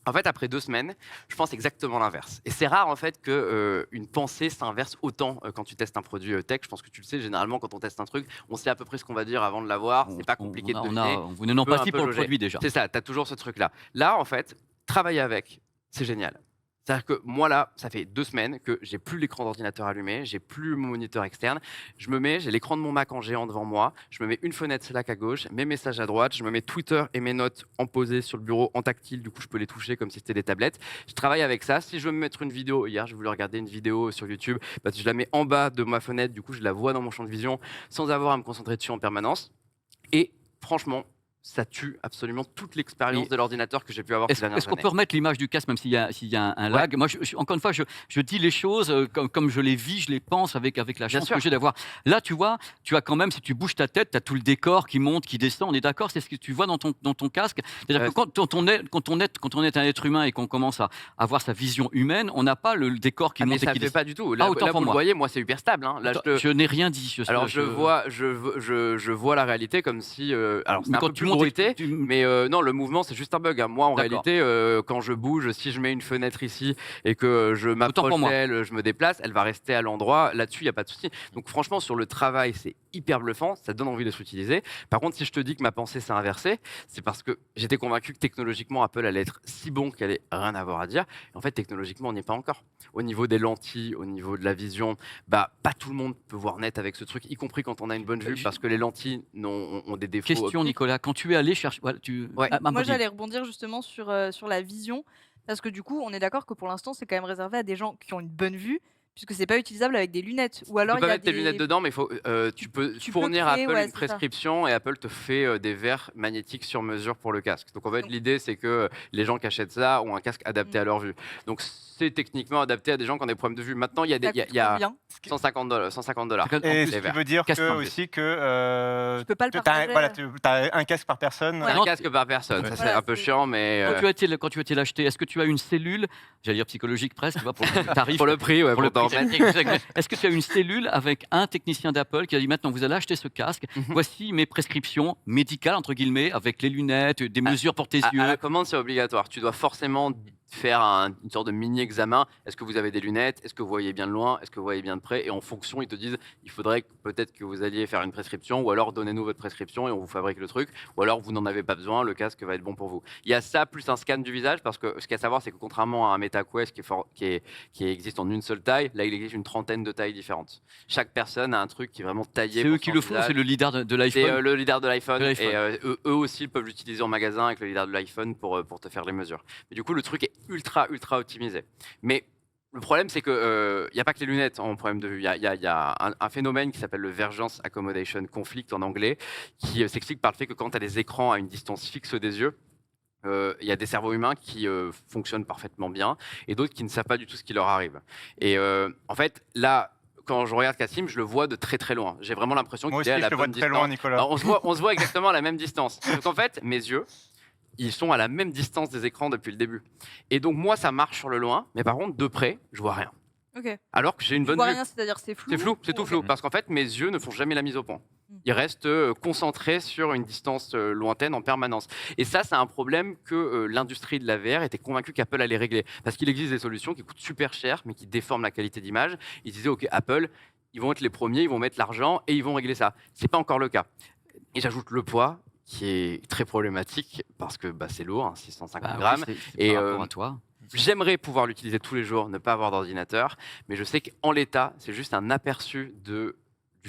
En fait, après 2 semaines, je pense exactement l'inverse. Et c'est rare en fait que une pensée s'inverse autant quand tu testes un produit tech. Je pense que tu le sais. Généralement, quand on teste un truc, on sait à peu près ce qu'on va dire avant de l'avoir. C'est pas compliqué de deviner. On est non peut un passif peu pour le jauger. produit déjà. C'est ça. Tu as toujours ce truc-là. Là, en fait, travailler avec, c'est génial. C'est-à-dire que moi, là, ça fait 2 semaines que j'ai plus l'écran d'ordinateur allumé, j'ai plus mon moniteur externe. J'ai l'écran de mon Mac en géant devant moi, je me mets une fenêtre Slack à gauche, mes messages à droite, je me mets Twitter et mes notes en posé sur le bureau en tactile, du coup je peux les toucher comme si c'était des tablettes. Je travaille avec ça. Si je veux me mettre une vidéo, hier je voulais regarder une vidéo sur YouTube, bah, je la mets en bas de ma fenêtre, du coup je la vois dans mon champ de vision sans avoir à me concentrer dessus en permanence. Et franchement, ça tue absolument toute l'expérience Et de l'ordinateur que j'ai pu avoir ces dernières Est-ce qu'on années. peut remettre l'image du casque même s'il y a un lag? Moi, encore une fois, je dis les choses comme je les vis, je les pense avec la chance sûr. que j'ai d'avoir. Là, tu vois, tu as quand même, si tu bouges ta tête, tu as tout le décor qui monte, qui descend. On est d'accord? C'est ce que tu vois dans ton casque. C'est-à-dire que quand on est un être humain et qu'on commence à avoir sa vision humaine, on n'a pas le décor qui Ah, mais monte et ça qui ne fait descend. pas du tout. Là, autant là, pour vous le moi. voyez, moi, c'est hyper stable. Hein. Là, Je n'ai rien dit. Alors, je vois la réalité comme si. Alors, c'est Mais un quand peu tu plus montes, bruité, tu- mais non, le mouvement, c'est juste un bug. Hein. Moi, en D'accord. réalité, quand je bouge, si je mets une fenêtre ici et que je pour m'approche moi. d'elle, je me déplace, elle va rester à l'endroit. Là-dessus, il n'y a pas de souci. Donc, franchement, sur le travail, c'est hyper bluffant. Ça donne envie de s'utiliser. Par contre, si je te dis que ma pensée s'est inversée, c'est parce que j'étais convaincu que technologiquement, Apple allait être si bon qu'elle n'allait rien avoir à dire. Et en fait, technologiquement, on n'y est pas encore. Au niveau des lentilles, au niveau de la vision, bah, pas tout le monde peut voir net avec ce truc, y compris quand on a une bonne vue, parce que les lentilles ont des défauts. Question, optiques. Nicolas, quand tu es allé chercher. Voilà, Ouais. Amandine. Moi, j'allais rebondir justement sur la vision, parce que du coup, on est d'accord que pour l'instant, c'est quand même réservé à des gens qui ont une bonne vue, puisque c'est pas utilisable avec des lunettes. Ou alors Tu il peux y a mettre tes lunettes des dedans, mais tu peux tu peux fournir à créer, Apple ouais, une c'est ça. prescription et Apple te fait des verres magnétiques sur mesure pour le casque. Donc en fait, Donc l'idée, c'est que les gens qui achètent ça ont un casque adapté à leur vue. Donc c'est techniquement adapté à des gens qui ont des problèmes de vue. Maintenant, il y a, ça il y a- coûte il y a combien? 150 $. 150 $. En Et plus, ce les qui verres. veut dire Casque que, complet. aussi que Tu peux pas le t'as un, partager. voilà, t'as un casque par personne. Ouais. Un Non, casque par personne, ça c'est Voilà, un peu c'est- chiant, mais quand tu as été l'acheter, est-ce que tu as une cellule, j'allais dire psychologique presque, tu vois, pour le tarif, pour le prix, ouais, pour le pourtant. prix. Est-ce que tu as une cellule avec un technicien d'Apple qui a dit maintenant vous allez acheter ce casque, voici mes prescriptions médicales entre guillemets avec les lunettes, des mesures pour tes À yeux. la commande, c'est obligatoire. Tu dois forcément faire une sorte de mini-examen. Est-ce que vous avez des lunettes? Est-ce que vous voyez bien de loin? Est-ce que vous voyez bien de près? Et en fonction, ils te disent, il faudrait peut-être que vous alliez faire une prescription, ou alors donnez-nous votre prescription et on vous fabrique le truc, ou alors vous n'en avez pas besoin, le casque va être bon pour vous. Il y a ça plus un scan du visage, parce que ce qu'il y a à savoir, c'est que contrairement à un MetaQuest qui existe en une seule taille, là, il existe une trentaine de tailles différentes. Chaque personne a un truc qui est vraiment taillé. C'est pour eux qui son le font, visage. c'est le leader de C'est l'iPhone. le leader de l'iPhone. De l'iPhone. Et eux aussi peuvent l'utiliser en magasin avec le leader de l'iPhone pour te faire les mesures. Mais du coup, le truc est ultra optimisé. Mais le problème, c'est qu'il n'y a pas que les lunettes en problème de vue. Il y a un phénomène qui s'appelle le Vergence Accommodation Conflict en anglais, qui s'explique par le fait que quand tu as des écrans à une distance fixe des yeux, il y a des cerveaux humains qui fonctionnent parfaitement bien et d'autres qui ne savent pas du tout ce qui leur arrive. Et en fait, là, quand je regarde Cassim, je le vois de très très loin. J'ai vraiment l'impression Moi qu'il aussi, est à je la te vois bonne de très distance. loin, Nicolas. Alors, on se voit exactement à la même distance. Donc en fait, mes yeux, ils sont à la même distance des écrans depuis le début. Et donc moi, ça marche sur le loin, mais par contre, de près, je vois rien. Ok. Alors que j'ai une Tu bonne vois vue. rien, c'est-à-dire c'est flou. C'est flou, c'est tout Ok. flou. Parce qu'en fait, mes yeux ne font jamais la mise au point. Mm. Ils restent concentrés sur une distance lointaine en permanence. Et ça, c'est un problème que l'industrie de la VR était convaincue qu'Apple allait régler. Parce qu'il existe des solutions qui coûtent super cher, mais qui déforment la qualité d'image. Ils disaient, OK, Apple, ils vont être les premiers, ils vont mettre l'argent et ils vont régler ça. C'est pas encore le cas. Et j'ajoute le poids, qui est très problématique, parce que c'est lourd, hein, 650 Bah oui, grammes. c'est Et, par rapport à toi. J'aimerais pouvoir l'utiliser tous les jours, ne pas avoir d'ordinateur, mais je sais qu'en l'état, c'est juste un aperçu du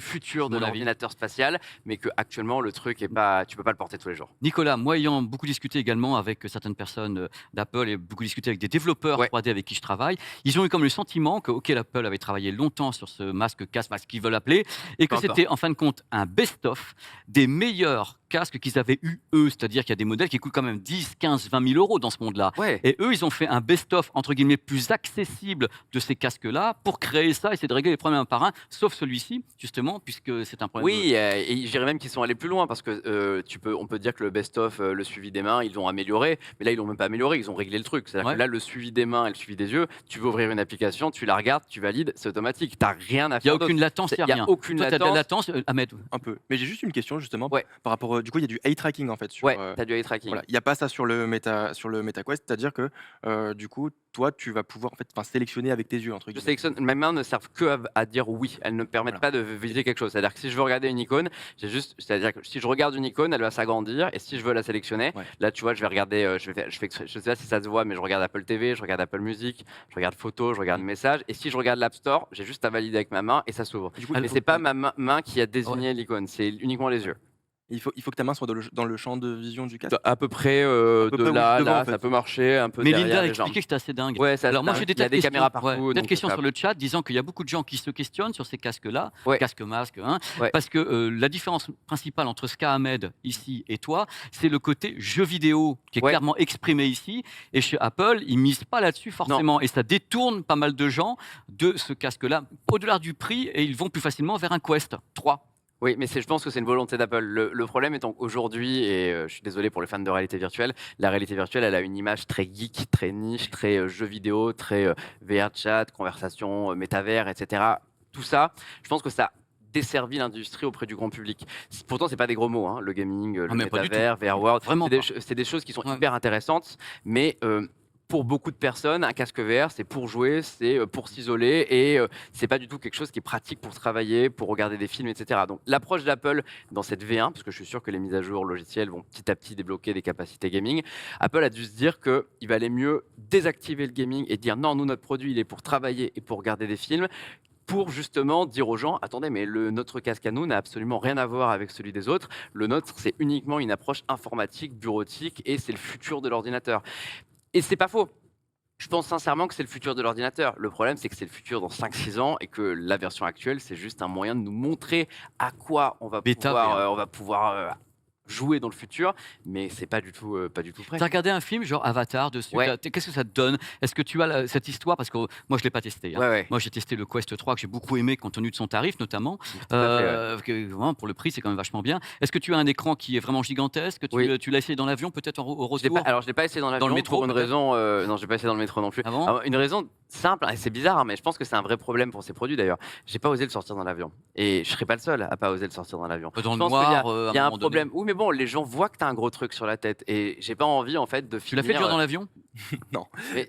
futur de Mon avis. l'ordinateur spatial, mais que actuellement le truc est pas, tu peux pas le porter tous les jours. Nicolas, moi ayant beaucoup discuté également avec certaines personnes d'Apple et beaucoup discuté avec des développeurs Ouais. 3D avec qui je travaille, ils ont eu comme le sentiment que OK, Apple avait travaillé longtemps sur ce masque ce qu'ils veulent appeler, et que Pas encore. c'était en fin de compte un best-of des meilleurs casques qu'ils avaient eu eux, c'est-à-dire qu'il y a des modèles qui coûtent quand même 10, 15, 20 000 euros dans ce monde-là. Ouais. Et eux, ils ont fait un best-of, entre guillemets, plus accessible de ces casques-là pour créer ça, essayer de régler les problèmes un par un, sauf celui-ci, justement, puisque c'est un problème. Oui, et je dirais même qu'ils sont allés plus loin parce que on peut dire que le best-of, le suivi des mains, ils l'ont amélioré, mais là ils l'ont même pas amélioré, ils ont réglé le truc. C'est-à-dire Ouais. que là, le suivi des mains et le suivi des yeux, tu veux ouvrir une application, tu la regardes, tu valides, c'est automatique. T'as rien à Il n'y a faire d'autre. aucune latence, il n'y a Il y a rien. aucune Toi, t'as de la latence. latence, Ahmed. Un peu. Mais j'ai juste une question justement Ouais. par rapport. Du coup, il y a du eye tracking en fait. Sur, Ouais, t'as du eye tracking. voilà. Il n'y a pas ça sur le MetaQuest, c'est-à-dire que du coup, toi, tu vas pouvoir en fait, sélectionner avec tes yeux entre Je guillemets. sélectionne, mes mains ne servent que à dire oui. Elles ne permettent Voilà. pas de viser quelque chose. C'est-à-dire que si je veux regarder une icône, c'est-à-dire que si je regarde une icône, elle va s'agrandir. Et si je veux la sélectionner, Ouais. là, tu vois, je vais regarder. Je sais pas si ça se voit, mais je regarde Apple TV, je regarde Apple Music, je regarde photos, je regarde messages. Et si je regarde l'App Store, j'ai juste à valider avec ma main et ça s'ouvre. Du coup, Mais il faut- c'est pas ma main qui a désigné l'icône, c'est uniquement les yeux. il faut que ta main soit dans le champ de vision du casque. À peu près peu de près là, devant, là, en fait. ça peut marcher un peu Mais derrière Linda a les jambes. expliqué que c'était assez dingue. Ouais, ça, Alors moi, j'ai des il y a tas de des caméras questions, partout. des donc questions ça- sur le chat disant qu'il y a beaucoup de gens qui se questionnent sur ces casques-là, Ouais. casque masque, hein, Ouais. parce que la différence principale entre ce qu'a Ahmed ici et toi, c'est le côté jeu vidéo qui est Ouais. clairement exprimé ici. Et chez Apple, ils misent pas là-dessus forcément, et ça détourne pas mal de gens de ce casque-là au-delà du prix, et ils vont plus facilement vers un Quest 3. Oui, mais je pense que c'est une volonté d'Apple. Le problème étant qu'aujourd'hui, et je suis désolé pour les fans de réalité virtuelle, la réalité virtuelle, elle a une image très geek, très niche, très jeu vidéo, très VR chat, conversation, métavers, etc. Tout ça, je pense que ça a desservi l'industrie auprès du grand public. Pourtant, c'est pas des gros mots, hein, le gaming, le mais pas du métavers, VR World. Vraiment C'est des choses qui sont Ouais. hyper intéressantes, mais pour beaucoup de personnes, un casque VR, c'est pour jouer, c'est pour s'isoler, et c'est pas du tout quelque chose qui est pratique pour travailler, pour regarder des films, etc. Donc l'approche d'Apple dans cette V1, parce que je suis sûr que les mises à jour logicielles vont petit à petit débloquer des capacités gaming, Apple a dû se dire qu'il valait mieux désactiver le gaming et dire non, nous notre produit il est pour travailler et pour regarder des films, pour justement dire aux gens, attendez, mais notre casque à nous n'a absolument rien à voir avec celui des autres. Le nôtre, c'est uniquement une approche informatique, bureautique, et c'est le futur de l'ordinateur. Et c'est pas faux. Je pense sincèrement que c'est le futur de l'ordinateur. Le problème, c'est que c'est le futur dans 5-6 ans et que la version actuelle, c'est juste un moyen de nous montrer à quoi on va Bêta, pouvoir, VR. jouer dans le futur, mais c'est pas du tout prêt. Tu as regardé un film genre Avatar dessus? Ouais. Qu'est-ce que ça te donne? Est-ce que tu as cette histoire? Parce que moi, je ne l'ai pas testé, hein. Ouais. Moi, j'ai testé le Quest 3 que j'ai beaucoup aimé compte tenu de son tarif, notamment. Tout à fait, ouais. Vraiment, pour le prix, c'est quand même vachement bien. Est-ce que tu as un écran qui est vraiment gigantesque? Oui. Tu l'as essayé dans l'avion, peut-être au Je l'ai retour? pas, alors, je l'ai pas essayé dans l'avion le métro, pour une peut-être raison. Non, je l'ai pas essayé dans le métro non plus. Ah bon? Alors, une raison simple, et c'est bizarre, hein, mais je pense que c'est un vrai problème pour ces produits d'ailleurs. J'ai pas osé le sortir dans l'avion. Et je serais pas le seul à pas oser le sortir dans l'avion. Dans Je le pense qu'il y a- noir, à Il y a un moment donné. problème. Oui, mais bon, les gens voient que tu as un gros truc sur la tête. Et j'ai pas envie, en fait, de Tu l'as finir. fait dur dans l'avion?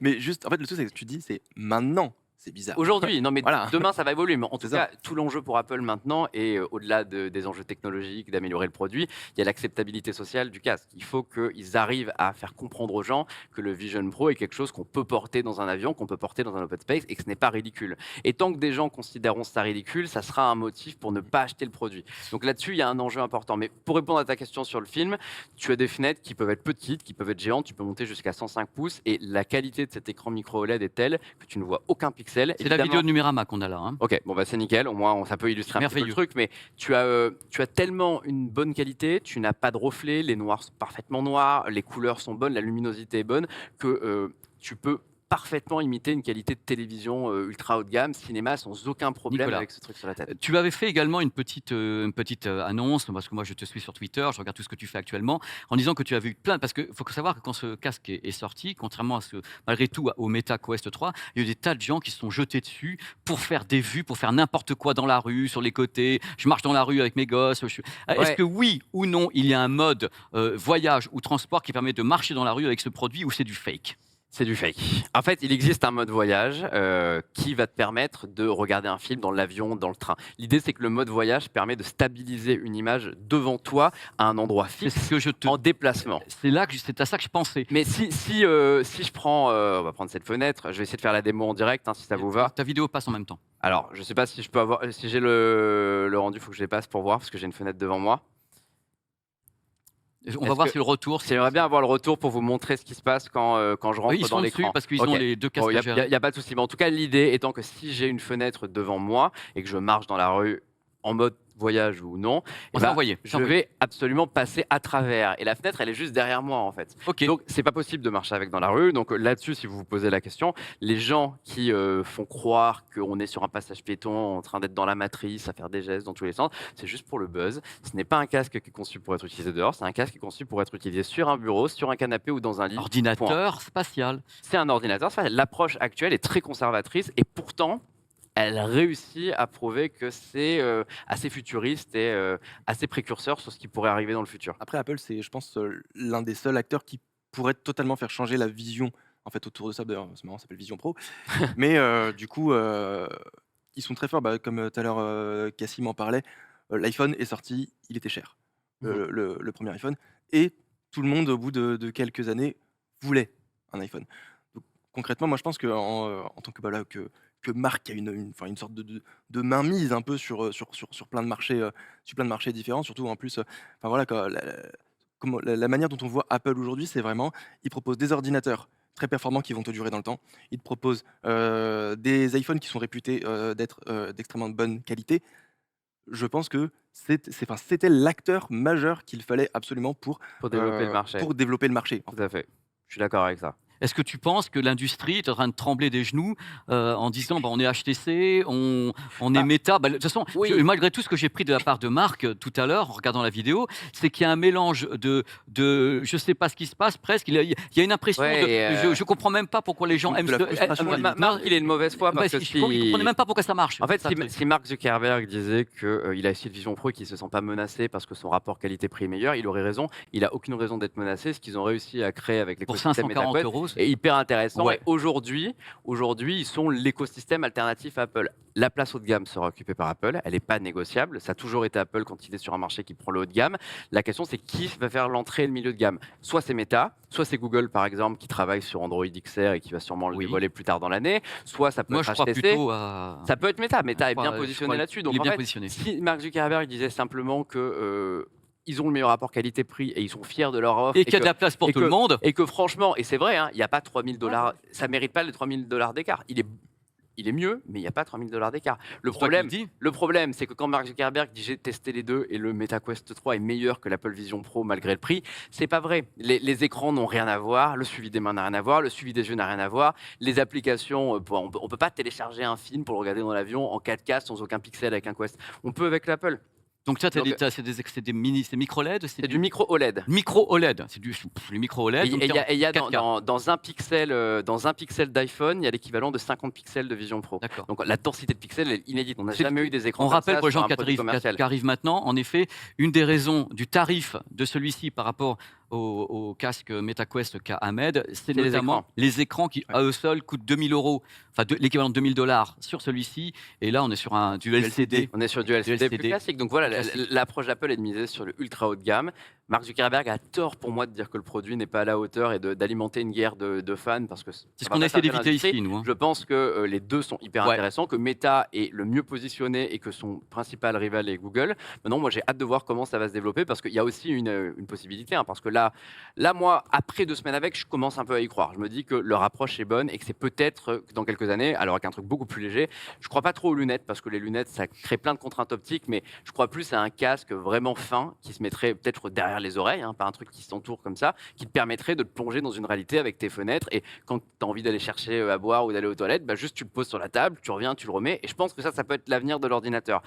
Mais juste, en fait, le truc, c'est que tu dis, c'est maintenant, c'est bizarre. Aujourd'hui, non mais Voilà. demain ça va évoluer. Mais en tout C'est ça. cas, tout l'enjeu pour Apple maintenant, et au-delà des enjeux technologiques, d'améliorer le produit, il y a l'acceptabilité sociale du casque. Il faut qu'ils arrivent à faire comprendre aux gens que le Vision Pro est quelque chose qu'on peut porter dans un avion, qu'on peut porter dans un open space, et que ce n'est pas ridicule. Et tant que des gens considéreront ça ridicule, ça sera un motif pour ne pas acheter le produit. Donc là-dessus, il y a un enjeu important. Mais pour répondre à ta question sur le film, tu as des fenêtres qui peuvent être petites, qui peuvent être géantes, tu peux monter jusqu'à 105 pouces, et la qualité de cet écran micro OLED est telle que tu ne vois aucun pixel. C'est la Évidemment- vidéo de Numérama qu'on a là, hein. Ok, bon bah c'est nickel, au moins ça peut illustrer un petit peu le Merveilleux. truc, mais tu as tellement une bonne qualité, tu n'as pas de reflets, les noirs sont parfaitement noirs, les couleurs sont bonnes, la luminosité est bonne, que tu peux parfaitement imiter une qualité de télévision ultra haut de gamme, cinéma, sans aucun problème Nicolas. avec ce truc sur la tête. Tu avais fait également une petite annonce, parce que moi je te suis sur Twitter, je regarde tout ce que tu fais actuellement, en disant que tu avais eu plein, parce qu'il faut savoir que quand ce casque est sorti, contrairement à malgré tout au Meta Quest 3, il y a eu des tas de gens qui se sont jetés dessus pour faire des vues, pour faire n'importe quoi dans la rue, sur les côtés. Je marche dans la rue avec mes gosses. Est-ce Ouais. que oui ou non, il y a un mode voyage ou transport qui permet de marcher dans la rue avec ce produit, ou c'est du fake? C'est du fake. En fait, il existe un mode voyage qui va te permettre de regarder un film dans l'avion, dans le train. L'idée, c'est que le mode voyage permet de stabiliser une image devant toi à un endroit C'est fixe ce que je te... en déplacement. C'est à ça que je pensais. Mais si je prends, on va prendre cette fenêtre, je vais essayer de faire la démo en direct, hein, si ça vous va. Ta vidéo passe en même temps. Alors, je sais pas si je peux avoir, si j'ai le rendu, il faut que je les passe pour voir, parce que j'ai une fenêtre devant moi. On Est-ce va voir que- si le retour... J'aimerais bien avoir le retour pour vous montrer ce qui se passe quand je rentre Oui, ils dans sont dessus l'écran. parce qu'ils Ok. ont les deux casques Bon, à il gérer. n'y a pas de souci. Mais en tout cas, l'idée étant que si j'ai une fenêtre devant moi et que je marche dans la rue en mode voyage ou non, On eh s'est ben, envoyé. je vais absolument passer à travers. Et la fenêtre, elle est juste derrière moi, en fait. Ok. Donc, c'est pas possible de marcher avec dans la rue. Donc, là-dessus, si vous vous posez la question, les gens qui font croire qu'on est sur un passage piéton en train d'être dans la matrice, à faire des gestes dans tous les sens, c'est juste pour le buzz. Ce n'est pas un casque qui est conçu pour être utilisé dehors, c'est un casque qui est conçu pour être utilisé sur un bureau, sur un canapé ou dans un lit. Ordinateur spatial. C'est un ordinateur. L'approche actuelle est très conservatrice et pourtant, elle réussit à prouver que c'est assez futuriste et assez précurseur sur ce qui pourrait arriver dans le futur. Après, Apple, c'est, je pense, l'un des seuls acteurs qui pourrait totalement faire changer la vision en fait autour de ça. D'ailleurs, c'est marrant, ça s'appelle Vision Pro. Mais du coup, ils sont très forts. Bah, comme tout à l'heure, Cassim en parlait, l'iPhone est sorti, il était cher, le premier iPhone, et tout le monde, au bout de quelques années, voulait un iPhone. Donc, concrètement, moi, je pense en tant que, bah, là, que marque a enfin, une sorte de mainmise un peu sur plein de marchés, sur plein de marchés différents, surtout en plus, enfin voilà, la manière dont on voit Apple aujourd'hui, c'est vraiment, ils proposent des ordinateurs très performants qui vont te durer dans le temps. Ils te proposent des iPhones qui sont réputés d'être d'extrêmement bonne qualité. Je pense que c'était l'acteur majeur qu'il fallait absolument pour Pour développer le marché. pour développer le marché. Tout à fait. Je suis d'accord avec ça. Est-ce que tu penses que l'industrie est en train de trembler des genoux en disant bah, on est HTC, on est Meta de toute façon, oui. malgré tout ce que j'ai pris de la part de Marc tout à l'heure en regardant la vidéo, c'est qu'il y a un mélange de je sais pas ce qui se passe presque. Il y a une impression Ouais, je comprends même pas pourquoi les gens de aiment la ce- frustration, euh, limite. Marc, il est une mauvaise foi bah, parce que je comprenais même pas pourquoi ça marche. En fait, Ça, si Mark Zuckerberg disait qu'il a essayé le Vision Pro et qu'il ne se sent pas menacé parce que son rapport qualité-prix est meilleur, il aurait raison. Il n'a aucune raison d'être menacé. Ce qu'ils ont réussi à créer avec pour l'écosystème 540 MetaQuest euros. est hyper intéressant. Ouais. Et aujourd'hui, ils sont l'écosystème alternatif à Apple. La place haut de gamme sera occupée par Apple. Elle n'est pas négociable. Ça a toujours été Apple quand il est sur un marché qui prend le haut de gamme. La question, c'est qui va faire l'entrée et le milieu de gamme. Soit c'est Meta, soit c'est Google, par exemple, qui travaille sur Android XR et qui va sûrement le Oui. dévoiler plus tard dans l'année. Soit ça peut Moi être je crois HTC. plutôt à. Ça peut être Meta. Meta est Je bien crois- positionné je crois- là-dessus. il Donc est en bien fait, positionné. si Mark Zuckerberg disait simplement que ils ont le meilleur rapport qualité-prix et ils sont fiers de leur offre. Et qu'il y a de la place pour et tout le monde. Et que franchement, et c'est vrai, hein, il n'y a pas 3000 $, ça mérite pas les 3000 $ d'écart. Il est mieux, mais il n'y a pas 3000 $ d'écart. C'est toi qui le dis. Le problème, c'est que quand Mark Zuckerberg dit j'ai testé les deux et le MetaQuest 3 est meilleur que l'Apple Vision Pro malgré le prix, c'est pas vrai. Les écrans n'ont rien à voir, le suivi des mains n'a rien à voir, le suivi des yeux n'a rien à voir, les applications, on peut pas télécharger un film pour le regarder dans l'avion en 4K sans aucun pixel avec un Quest. On peut avec l'Apple. Donc ça, Donc, c'est des mini, c'est micro LED, C'est du micro OLED. micro OLED, c'est du micro OLED. Et donc il t'es en y a 4K. dans un pixel d'iPhone, il y a l'équivalent de 50 pixels de Vision Pro. D'accord. Donc la densité de pixels est inédite. On n'a C'est- jamais eu des écrans On comme rappelle ça pour les sur gens un qui produit commercial. arrivent maintenant, en effet, une des raisons du tarif de celui-ci par rapport au casque MetaQuest qu'a Ahmed, c'est les notamment écrans. les écrans qui, à eux seuls, coûtent 2000 €, enfin l'équivalent de 2000 $ sur celui-ci. Et là, on est sur du LCD. On est sur du LCD plus LCD. classique. Donc voilà, Classique. l'approche d'Apple est de miser sur le ultra haut de gamme. Mark Zuckerberg a tort pour moi de dire que le produit n'est pas à la hauteur et d'alimenter une guerre de fans parce que C'est ce ça qu'on va pas essaie servir d'éviter l'industrie. ici, nous. Hein. Je pense que les deux sont hyper Ouais. intéressants, que Meta est le mieux positionné et que son principal rival est Google. Maintenant, moi, j'ai hâte de voir comment ça va se développer parce qu'il y a aussi une possibilité. Hein, parce que là, moi, après 2 semaines avec, je commence un peu à y croire. Je me dis que leur approche est bonne et que c'est peut-être que dans quelques années, alors avec un truc beaucoup plus léger, je crois pas trop aux lunettes parce que les lunettes, ça crée plein de contraintes optiques, mais je crois plus à un casque vraiment fin qui se mettrait peut-être derrière les oreilles, hein, pas un truc qui s'entoure comme ça, qui te permettrait de te plonger dans une réalité avec tes fenêtres et quand tu as envie d'aller chercher à boire ou d'aller aux toilettes, bah, juste tu le poses sur la table, tu reviens, tu le remets et je pense que ça peut être l'avenir de l'ordinateur.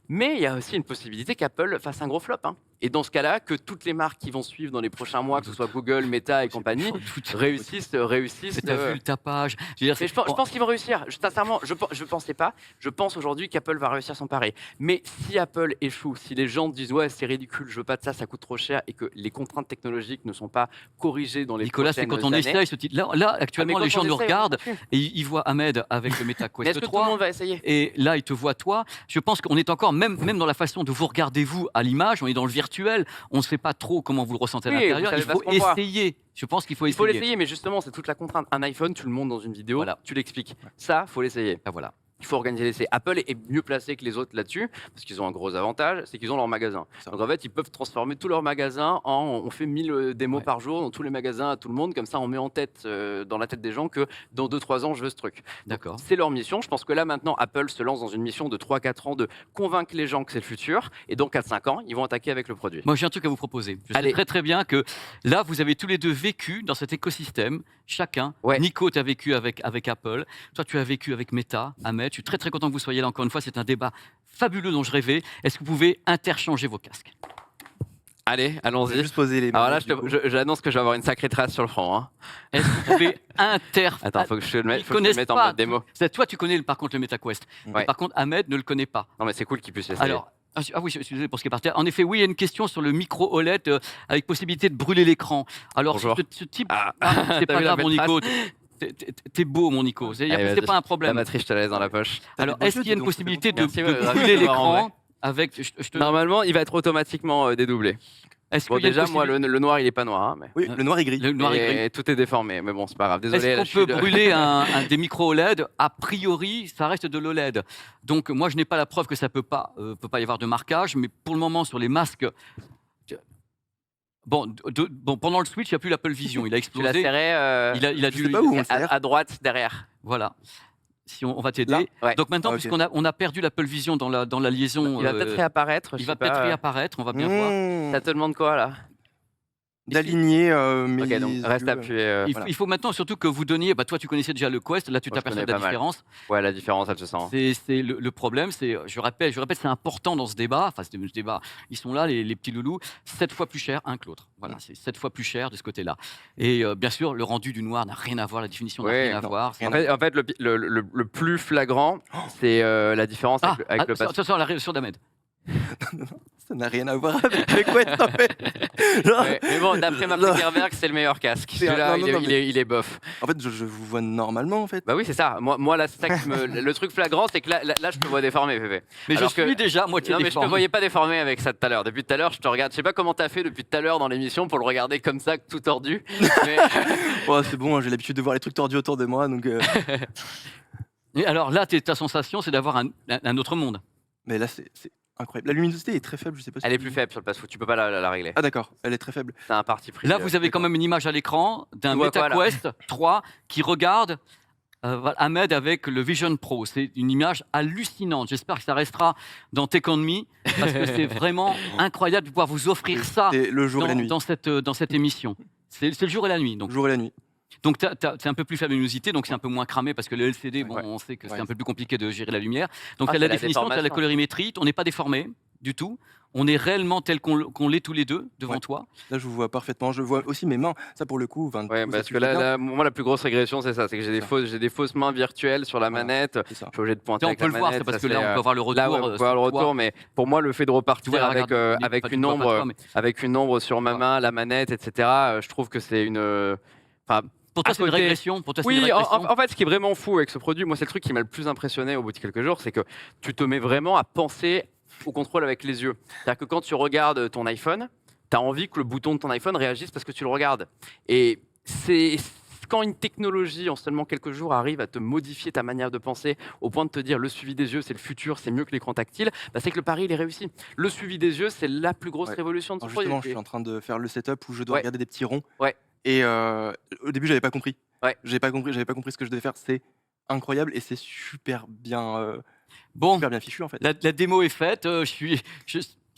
Mais il y a aussi une possibilité qu'Apple fasse un gros flop. Hein. Et dans ce cas-là, que toutes les marques qui vont suivre dans les prochains mois, que ce soit Google, Meta et compagnie, réussissent. Mais t'as vu le tapage. Je veux dire, Mais je pense qu'ils vont réussir. Sincèrement, je pensais pas. Je pense aujourd'hui qu'Apple va réussir son pari. Mais si Apple échoue, si les gens disent ouais c'est ridicule, je veux pas de ça, ça coûte trop cher, et que les contraintes technologiques ne sont pas corrigées dans les Nicolas, c'est prochaines quand on années. essaye ce titre. Là, actuellement, mais les quand gens on nous essaye, regardent on continue. et ils voient Ahmed avec le Mais MetaQuest est-ce que tout 3. le monde va essayer? Et là, il te voit toi. Je pense qu'on est encore, même dans la façon de vous regarder, vous, à l'image, on est dans le virtuel. On ne sait pas trop comment vous le ressentez à Oui, l'intérieur. vous Il savez pas faut ce qu'on voit. essayer. Je pense qu'il faut Il faut essayer. l'essayer, mais justement, c'est toute la contrainte. Un iPhone, tu le montes dans une vidéo, Voilà. tu l'expliques. Ça, faut l'essayer. Ah, voilà. Il faut organiser l'essai. Apple est mieux placé que les autres là-dessus, parce qu'ils ont un gros avantage, c'est qu'ils ont leur magasin. Ça. Donc en fait, ils peuvent transformer tout leur magasin en. On fait 1000 démos Ouais. par jour dans tous les magasins à tout le monde, comme ça on met en tête, dans la tête des gens que dans 2-3 ans, je veux ce truc. D'accord. C'est leur mission. Je pense que là maintenant, Apple se lance dans une mission de 3-4 ans de convaincre les gens que c'est le futur, et dans 4-5 ans, ils vont attaquer avec le produit. Moi, j'ai un truc à vous proposer. Je sais Allez. très très bien que là, vous avez tous les deux vécu dans cet écosystème, chacun. Ouais. Nico, tu as vécu avec Apple. Toi, tu as vécu avec Meta, Ahmed. Je suis très très content que vous soyez là encore une fois. C'est un débat fabuleux dont je rêvais. Est-ce que vous pouvez interchanger vos casques? Allez, On va allons-y. juste poser les Alors là, manettes, du coup. j'annonce que je vais avoir une sacrée trace sur le front. Hein. Est-ce que vous pouvez Attends, faut que je le mette, Ils faut que je le connaissent mette en pas. mode démo. Toi, tu connais par contre le MetaQuest. Ouais. Mais par contre, Ahmed ne le connaît pas. Non, mais c'est cool qu'ils puissent essayer. Alors, oui, je suis désolé pour ce qui est par terre. En effet, oui, il y a une question sur le micro OLED avec possibilité de brûler l'écran. Alors, Bonjour. ce type, Ah. c'est T'as pas vu la grave, mon belle Nico. T'es beau, mon Nico. C'est Allez, c'est vas-y. pas un La problème. batterie, je te la laisse dans la poche. Alors, T'as des est-ce beaux qu'il y a une jeux, dis donc, possibilité de, Merci, de ravi de brûler te voir en l'écran avec. Normalement, il va être automatiquement dédoublé. Est-ce Bon, qu'il y a une déjà, moi, possibilité- le noir, il est pas noir. Hein, mais... Oui, le noir et gris. le noir et gris. Et tout est déformé. Mais bon, c'est pas grave. Désolé. là, Est-ce je qu'on suis peut brûler des micro OLED? A priori, ça reste de l'OLED. Donc, moi, je n'ai pas la preuve que ça peut pas y avoir de marquage, mais pour le moment, sur les masques. Bon, pendant le Switch, il n'y a plus l'Apple Vision. Il a Tu l'as explosé. serré Il a Je dû. sais pas où on le à, sert. à droite, derrière. Voilà. Si on va t'aider. Là Ouais. Donc maintenant, Ah, ok. puisqu'on a perdu l'Apple Vision dans la liaison, Il va peut-être réapparaître. il je va sais peut-être pas. réapparaître. On va bien voir. Mmh. Ça te demande quoi, là? D'aligner mes Ok, donc reste yeux. appuyé. Il, Voilà. il faut maintenant surtout que vous donniez. Bah, toi, tu connaissais déjà le Quest. Là, tu Moi, je t'aperçois connais de la pas mal. différence. Ouais, la différence, elle se sent. C'est le problème. C'est, je répète, c'est important dans ce débat. Enfin, ce débat, ils sont là, les petits loulous. 7 fois plus cher un que l'autre. Voilà, c'est 7 fois plus cher de ce côté-là. Et bien sûr, le rendu du noir n'a rien à voir. La définition n'a Ouais, rien à non, voir. rien En fait, le plus flagrant, c'est la différence Ah, avec le passé. attention à la réaction d'Ahmed. Ça n'a rien à voir avec les couettes, en fait. Genre, Ouais, mais bon, d'après Mark Non. Zuckerberg, c'est le meilleur casque. C'est un- Celui-là, non, il, non, est, il est bof. En fait, je vous vois normalement, en fait. Bah oui, c'est ça. Moi là, c'est ça qui me... Le truc flagrant, c'est que là, je te vois déformé, Pépé. Mais Alors je suis que- déjà à moitié Non, mais je te déformé. voyais pas déformé avec ça tout à l'heure. Depuis tout à l'heure, je te regarde. Je sais pas comment t'as fait depuis tout à l'heure dans l'émission pour le regarder comme ça, tout tordu. Mais... Oh, c'est bon, j'ai l'habitude de voir les trucs tordus autour de moi, donc. Et alors là, ta sensation, c'est d'avoir un autre monde. Mais là, c'est incroyable. La luminosité est très faible, je sais pas si Elle est tu- plus faible sur le passe-foot, tu peux pas la régler. Ah d'accord, elle est très faible. C'est un parti pris. Là, vous avez quand même une image à l'écran d'un Tu vois quoi, là MetaQuest 3 qui regarde voilà, Ahmed avec le Vision Pro. C'est une image hallucinante. J'espère que ça restera dans Tech On Me parce que c'est vraiment incroyable de pouvoir vous offrir ça C'est le jour et la nuit. dans cette émission. C'est le jour et la nuit. Donc, Jour et la nuit. c'est un peu plus faible luminosité, donc c'est un peu moins cramé parce que le LCD, bon, Ouais. on sait que c'est Ouais. un peu plus compliqué de gérer la lumière. Donc, Ah, tu as la c'est la définition, tu as la déformation. colorimétrie. On n'est pas déformé du tout. On est réellement tel qu'on l'est tous les deux devant Ouais. toi. Là, je vous vois parfaitement. Je vois aussi mes mains. Ça, pour le coup, du Ouais, coup, parce ça, que tu le fais bien. moi, la plus grosse régression, c'est ça. C'est que j'ai des fausses mains virtuelles sur la Voilà. manette. C'est ça. Je suis obligé de pointer On avec peut la le voir, manette, c'est parce ça, que là, on peut avoir le retour. Là, ouais, on peut voir le sur toi. retour, mais pour moi, le fait de Tu repartir vois, avec, regarde, il est avec pas- tu une ne vois pas ombre, toi, mais avec une ombre sur ma main, la manette, etc. Je trouve que c'est une. Enfin, pour toi, à c'est une côté- régression. Pour toi, c'est une oui, régression. en fait, ce qui est vraiment fou avec ce produit, moi, c'est le truc qui m'a le plus impressionné au bout de quelques jours, c'est que tu te mets vraiment à penser au contrôle avec les yeux. C'est-à-dire que quand tu regardes ton iPhone, tu as envie que le bouton de ton iPhone réagisse parce que tu le regardes. Et c'est quand une technologie en seulement quelques jours arrive à te modifier ta manière de penser au point de te dire le suivi des yeux c'est le futur, c'est mieux que l'écran tactile, bah, c'est que le pari il est réussi. Le suivi des yeux c'est la plus grosse Ouais. révolution de ce Alors produit. justement, je suis en train de faire le setup où je dois Ouais. regarder des petits ronds. Ouais. Et au début, j'avais pas compris. Ouais. J'avais pas compris ce que je devais faire. C'est incroyable et c'est super bien Bon, fichu en fait. la démo est faite.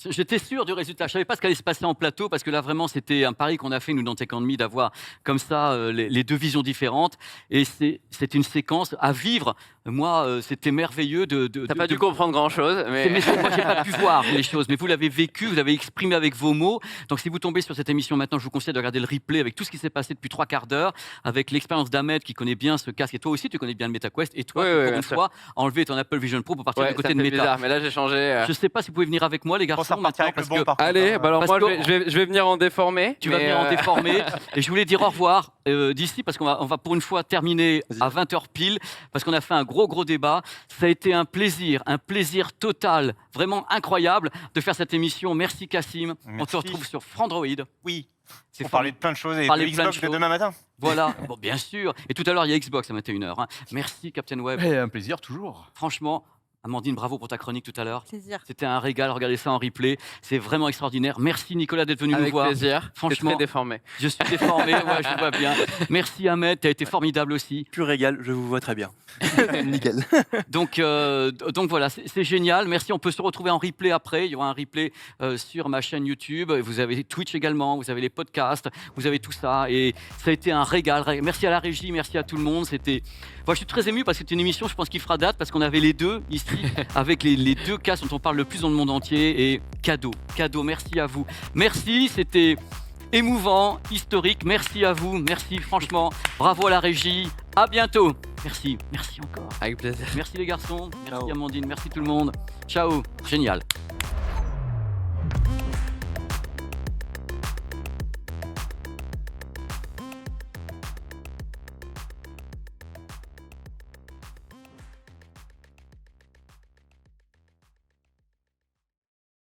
J'étais sûr du résultat. Je savais pas ce qu'allait se passer en plateau parce que là vraiment c'était un pari qu'on a fait nous dans Tech On Me d'avoir comme ça les deux visions différentes et c'est une séquence à vivre. Moi c'était merveilleux T'as pas dû comprendre grand chose, mais moi j'ai pas pu voir les choses, mais vous l'avez vécu, vous l'avez exprimé avec vos mots. Donc si vous tombez sur cette émission maintenant, je vous conseille de regarder le replay avec tout ce qui s'est passé depuis 3/4 d'heure, avec l'expérience d'Ahmed qui connaît bien ce casque et toi aussi tu connais bien le MetaQuest et toi Ouais, pour ouais, une bien sûr. fois enlever ton Apple Vision Pro pour partir ouais, du côté ça de fait Meta. bizarre. Mais là j'ai changé. Je sais pas si vous pouvez venir avec moi les Je pense garçons à repartir maintenant avec le parce bon que par contre. Allez, bah alors parce moi que- je vais venir en déformé. tu vas mais, venir en déformé et je voulais dire au revoir d'ici parce on va pour une fois terminer Vas-y. à 20h pile parce qu'on a fait un gros débat. Ça a été un plaisir total, vraiment incroyable de faire cette émission. Merci Cassim. On Merci. te retrouve sur Frandroid. Oui, C'est on parlait de plein de choses et de Parler de plein de Xbox de choses. demain matin. Voilà, bon, bien sûr. Et tout à l'heure, il y a Xbox à 21h. Merci Captain Web. Un plaisir toujours. Franchement, Amandine, bravo pour ta chronique tout à l'heure. Plaisir. C'était un régal, regardez ça en replay. C'est vraiment extraordinaire. Merci Nicolas d'être venu nous avec voir. plaisir. Franchement. Franchement, très déformé. Je suis déformé, ouais, je vois bien. Merci Ahmed, tu as été formidable aussi. Pur régal, je vous vois très bien. Nickel. Donc voilà, c'est génial. Merci, on peut se retrouver en replay après. Il y aura un replay sur ma chaîne YouTube. Vous avez Twitch également, vous avez les podcasts, vous avez tout ça. Et ça a été un régal. Merci à la régie, merci à tout le monde. Moi, je suis très ému parce que c'est une émission, je pense, qui fera date parce qu'on avait les deux ici, avec les deux cas dont on parle le plus dans le monde entier. Et cadeau, merci à vous. Merci, c'était émouvant, historique. Merci à vous, merci franchement. Bravo à la régie. À bientôt. Merci encore. Avec plaisir. Merci les garçons, merci Ciao. Amandine, merci tout le monde. Ciao, génial.